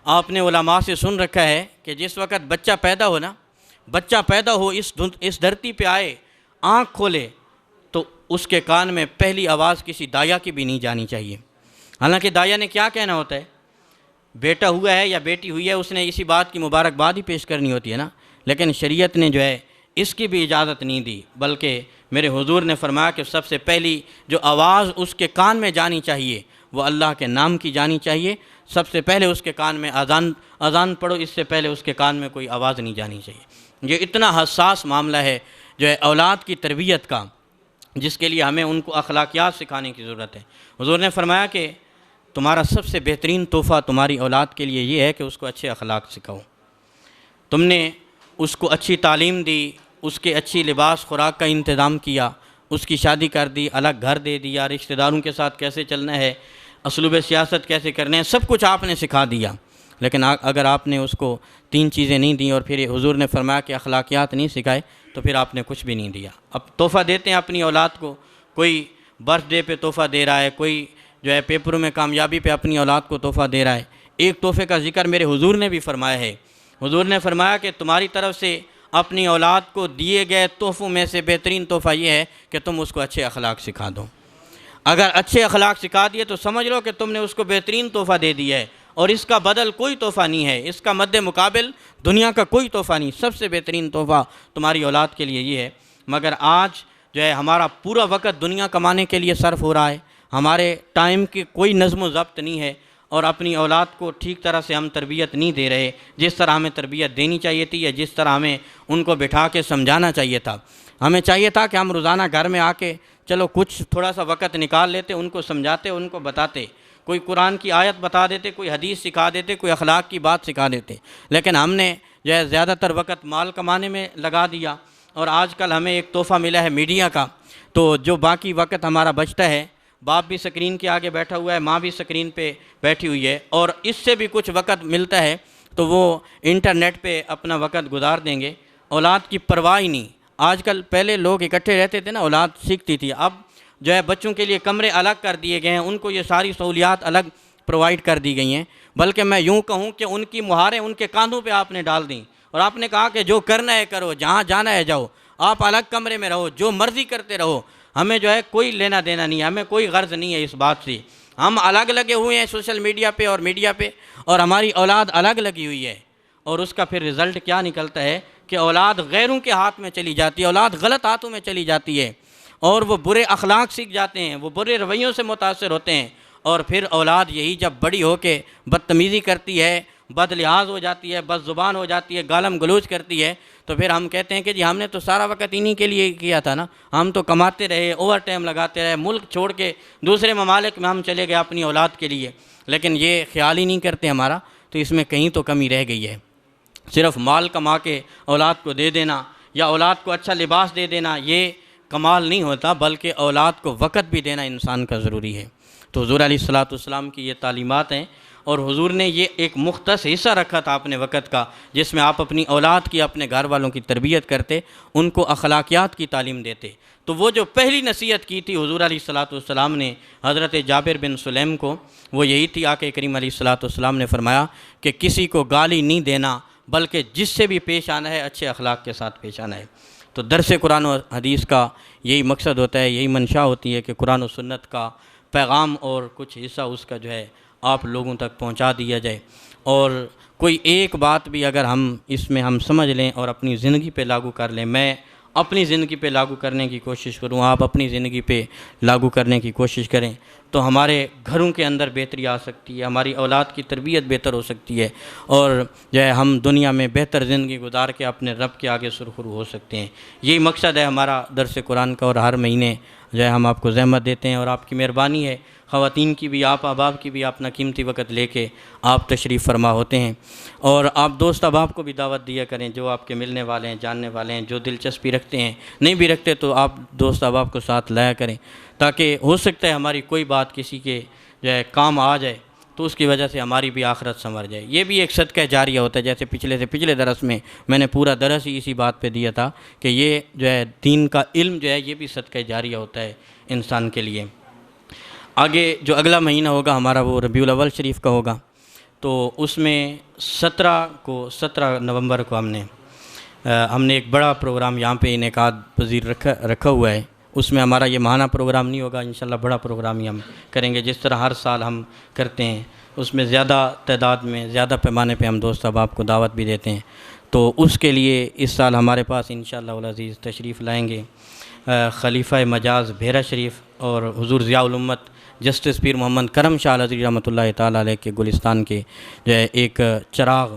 آپ نے علماء سے سن رکھا ہے کہ جس وقت بچہ پیدا ہو نا، بچہ پیدا ہو اس دھرتی پہ آئے، آنکھ کھولے تو اس کے کان میں پہلی آواز کسی دایا کی بھی نہیں جانی چاہیے۔ حالانکہ دایا نے کیا کہنا ہوتا ہے؟ بیٹا ہوا ہے یا بیٹی ہوئی ہے، اس نے اسی بات کی مبارکباد ہی پیش کرنی ہوتی ہے نا، لیکن شریعت نے جو ہے اس کی بھی اجازت نہیں دی، بلکہ میرے حضور نے فرمایا کہ سب سے پہلی جو آواز اس کے کان میں جانی چاہیے وہ اللہ کے نام کی جانی چاہیے۔ سب سے پہلے اس کے کان میں اذان پڑھو، اس سے پہلے اس کے کان میں کوئی آواز نہیں جانی چاہیے۔ یہ اتنا حساس معاملہ ہے جو ہے اولاد کی تربیت کا، جس کے لیے ہمیں ان کو اخلاقیات سکھانے کی ضرورت ہے۔ حضور نے فرمایا کہ تمہارا سب سے بہترین تحفہ تمہاری اولاد کے لیے یہ ہے کہ اس کو اچھے اخلاق سکھاؤ۔ تم نے اس کو اچھی تعلیم دی، اس کے اچھی لباس خوراک کا انتظام کیا، اس کی شادی کر دی، الگ گھر دے دیا، رشتہ داروں کے ساتھ کیسے چلنا ہے، اسلوب سیاست کیسے کرنے ہیں، سب کچھ آپ نے سکھا دیا، لیکن اگر آپ نے اس کو 3 چیزیں نہیں دیں اور پھر حضور نے فرمایا کہ اخلاقیات نہیں سکھائے تو پھر آپ نے کچھ بھی نہیں دیا۔ اب تحفہ دیتے ہیں اپنی اولاد کو، کوئی برتھ ڈے پہ تحفہ دے رہا ہے، کوئی جو ہے پیپروں میں کامیابی پہ اپنی اولاد کو تحفہ دے رہا ہے۔ ایک تحفے کا ذکر میرے حضور نے بھی فرمایا ہے۔ حضور نے فرمایا کہ تمہاری طرف سے اپنی اولاد کو دیے گئے تحفوں میں سے بہترین تحفہ یہ ہے کہ تم اس کو اچھے اخلاق سکھا دو۔ اگر اچھے اخلاق سکھا دیے تو سمجھ لو کہ تم نے اس کو بہترین تحفہ دے دیا ہے، اور اس کا بدل کوئی تحفہ نہیں ہے، اس کا مد مقابل دنیا کا کوئی تحفہ نہیں۔ سب سے بہترین تحفہ تمہاری اولاد کے لیے یہ ہے۔ مگر آج جو ہے ہمارا پورا وقت دنیا کمانے کے لیے صرف ہو رہا ہے، ہمارے ٹائم کی کوئی نظم و ضبط نہیں ہے، اور اپنی اولاد کو ٹھیک طرح سے ہم تربیت نہیں دے رہے، جس طرح ہمیں تربیت دینی چاہیے تھی یا جس طرح ہمیں ان کو بٹھا کے سمجھانا چاہیے تھا۔ ہمیں چاہیے تھا کہ ہم روزانہ گھر میں آ کے چلو کچھ تھوڑا سا وقت نکال لیتے، ان کو سمجھاتے، ان کو بتاتے، کوئی قرآن کی آیت بتا دیتے، کوئی حدیث سکھا دیتے، کوئی اخلاق کی بات سکھا دیتے، لیکن ہم نے جو ہے زیادہ تر وقت مال کمانے میں لگا دیا، اور آج کل ہمیں ایک تحفہ ملا ہے میڈیا کا، تو جو باقی وقت ہمارا بچتا ہے، باپ بھی سکرین کے آگے بیٹھا ہوا ہے، ماں بھی سکرین پہ بیٹھی ہوئی ہے، اور اس سے بھی کچھ وقت ملتا ہے تو وہ انٹرنیٹ پہ اپنا وقت گزار دیں گے، اولاد کی پرواہ ہی نہیں۔ آج کل پہلے لوگ اکٹھے رہتے تھے نا، اولاد سیکھتی تھی، اب جو ہے بچوں کے لیے کمرے الگ کر دیے گئے ہیں، ان کو یہ ساری سہولیات الگ پرووائڈ کر دی گئی ہیں، بلکہ میں یوں کہوں کہ ان کی مہاریں ان کے کاندھوں پہ آپ نے ڈال دیں، اور آپ نے کہا کہ جو کرنا ہے کرو، جہاں جانا ہے جاؤ، آپ الگ کمرے میں رہو، جو مرضی کرتے رہو، ہمیں جو ہے کوئی لینا دینا نہیں ہے، ہمیں کوئی غرض نہیں ہے اس بات سے۔ ہم الگ لگے ہوئے ہیں سوشل میڈیا پہ اور میڈیا پہ، اور ہماری اولاد الگ لگی ہوئی ہے، اور اس کا پھر رزلٹ کیا نکلتا ہے کہ اولاد غیروں کے ہاتھ میں چلی جاتی ہے، اولاد غلط ہاتھوں میں چلی جاتی ہے، اور وہ برے اخلاق سیکھ جاتے ہیں، وہ برے رویوں سے متاثر ہوتے ہیں، اور پھر اولاد یہی جب بڑی ہو کے بدتمیزی کرتی ہے، بد لحاظ ہو جاتی ہے، بد زبان ہو جاتی ہے، گالم گلوچ کرتی ہے، تو پھر ہم کہتے ہیں کہ جی ہم نے تو سارا وقت انہی کے لیے کیا تھا نا، ہم تو کماتے رہے، اوور ٹائم لگاتے رہے، ملک چھوڑ کے دوسرے ممالک میں ہم چلے گئے اپنی اولاد کے لیے، لیکن یہ خیال ہی نہیں کرتے ہمارا، تو اس میں کہیں تو کمی رہ گئی ہے۔ صرف مال کما کے اولاد کو دے دینا یا اولاد کو اچھا لباس دے دینا یہ کمال نہیں ہوتا، بلکہ اولاد کو وقت بھی دینا انسان کا ضروری ہے۔ تو حضور علیہ الصلوۃ والسلام کی یہ تعلیمات ہیں، اور حضور نے یہ ایک مختص حصہ رکھا تھا اپنے وقت کا، جس میں آپ اپنی اولاد کی، اپنے گھر والوں کی تربیت کرتے، ان کو اخلاقیات کی تعلیم دیتے۔ تو وہ جو پہلی نصیحت کی تھی حضور علیہ الصلوۃ والسلام نے حضرت جابر بن سلیم کو، وہ یہی تھی، آقا کریم علیہ الصلوۃ والسلام نے فرمایا کہ کسی کو گالی نہیں دینا، بلکہ جس سے بھی پیش آنا ہے اچھے اخلاق کے ساتھ پیش آنا ہے۔ تو درس قرآن و حدیث کا یہی مقصد ہوتا ہے، یہی منشا ہوتی ہے کہ قرآن و سنت کا پیغام اور کچھ حصہ اس کا جو ہے آپ لوگوں تک پہنچا دیا جائے، اور کوئی ایک بات بھی اگر ہم اس میں ہم سمجھ لیں اور اپنی زندگی پہ لاگو کر لیں، میں اپنی زندگی پہ لاگو کرنے کی کوشش کروں، آپ اپنی زندگی پہ لاگو کرنے کی کوشش کریں، تو ہمارے گھروں کے اندر بہتری آ سکتی ہے، ہماری اولاد کی تربیت بہتر ہو سکتی ہے، اور جو ہے ہم دنیا میں بہتر زندگی گزار کے اپنے رب کے آگے سرخرو ہو سکتے ہیں۔ یہی مقصد ہے ہمارا درس قرآن کا، اور ہر مہینے جو ہے ہم آپ کو زحمت دیتے ہیں، اور آپ کی مہربانی ہے، خواتین کی بھی، آپ احباب کی بھی اپنا قیمتی وقت لے کے آپ تشریف فرما ہوتے ہیں، اور آپ دوست احباب کو بھی دعوت دیا کریں، جو آپ کے ملنے والے ہیں، جاننے والے ہیں، جو دلچسپی رکھتے ہیں، نہیں بھی رکھتے تو آپ دوست احباب کو ساتھ لایا کریں، تاکہ ہو سکتا ہے ہماری کوئی بات کسی کے جو ہے کام آ جائے، تو اس کی وجہ سے ہماری بھی آخرت سنور جائے۔ یہ بھی ایک صدقہ جاریہ ہوتا ہے، جیسے پچھلے درس میں میں نے پورا درس ہی اسی بات پہ دیا تھا کہ یہ جو ہے دین کا علم جو ہے یہ بھی صدقہ جاریہ ہوتا ہے انسان کے لیے۔ آگے جو اگلا مہینہ ہوگا ہمارا وہ ربیع الاول شریف کا ہوگا، تو اس میں 17 نومبر کو ہم نے ایک بڑا پروگرام یہاں پہ انعقاد پذیر رکھا ہوا ہے۔ اس میں ہمارا یہ ماہانہ پروگرام نہیں ہوگا، انشاءاللہ بڑا پروگرام ہی ہم کریں گے، جس طرح ہر سال ہم کرتے ہیں۔ اس میں زیادہ تعداد میں، زیادہ پیمانے پہ ہم دوست احباب کو دعوت بھی دیتے ہیں، تو اس کے لیے اس سال ہمارے پاس انشاءاللہ العزیز تشریف لائیں گے خلیفہ مجاز بھیرا شریف اور حضور ضیاء الامت جسٹس پیر محمد کرم شاہ الازہری رحمۃ اللہ تعالیٰ علیہ کے گلستان کے جو ہے ایک چراغ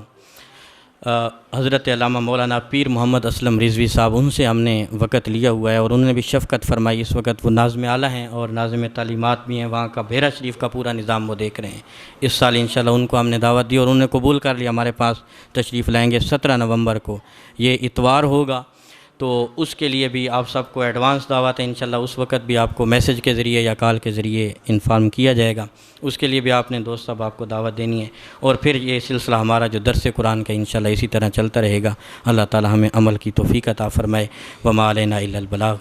حضرت علامہ مولانا پیر محمد اسلم رضوی صاحب، ان سے ہم نے وقت لیا ہوا ہے، اور انہوں نے بھی شفقت فرمائی۔ اس وقت وہ ناظم اعلیٰ ہیں اور ناظم تعلیمات بھی ہیں، وہاں کا بھیرا شریف کا پورا نظام وہ دیکھ رہے ہیں۔ اس سال انشاءاللہ ان کو ہم نے دعوت دی اور انہوں نے قبول کر لیا، ہمارے پاس تشریف لائیں گے 17 نومبر کو، یہ اتوار ہوگا، تو اس کے لیے بھی آپ سب کو ایڈوانس دعوت ہے۔ انشاءاللہ اس وقت بھی آپ کو میسج کے ذریعے یا کال کے ذریعے انفارم کیا جائے گا، اس کے لیے بھی آپ نے دوست صاحب آپ کو دعوت دینی ہے، اور پھر یہ سلسلہ ہمارا جو درس قرآن کا انشاءاللہ اسی طرح چلتا رہے گا۔ اللہ تعالی ہمیں عمل کی توفیق عطا فرمائے۔ وما علینا الا البلاغ۔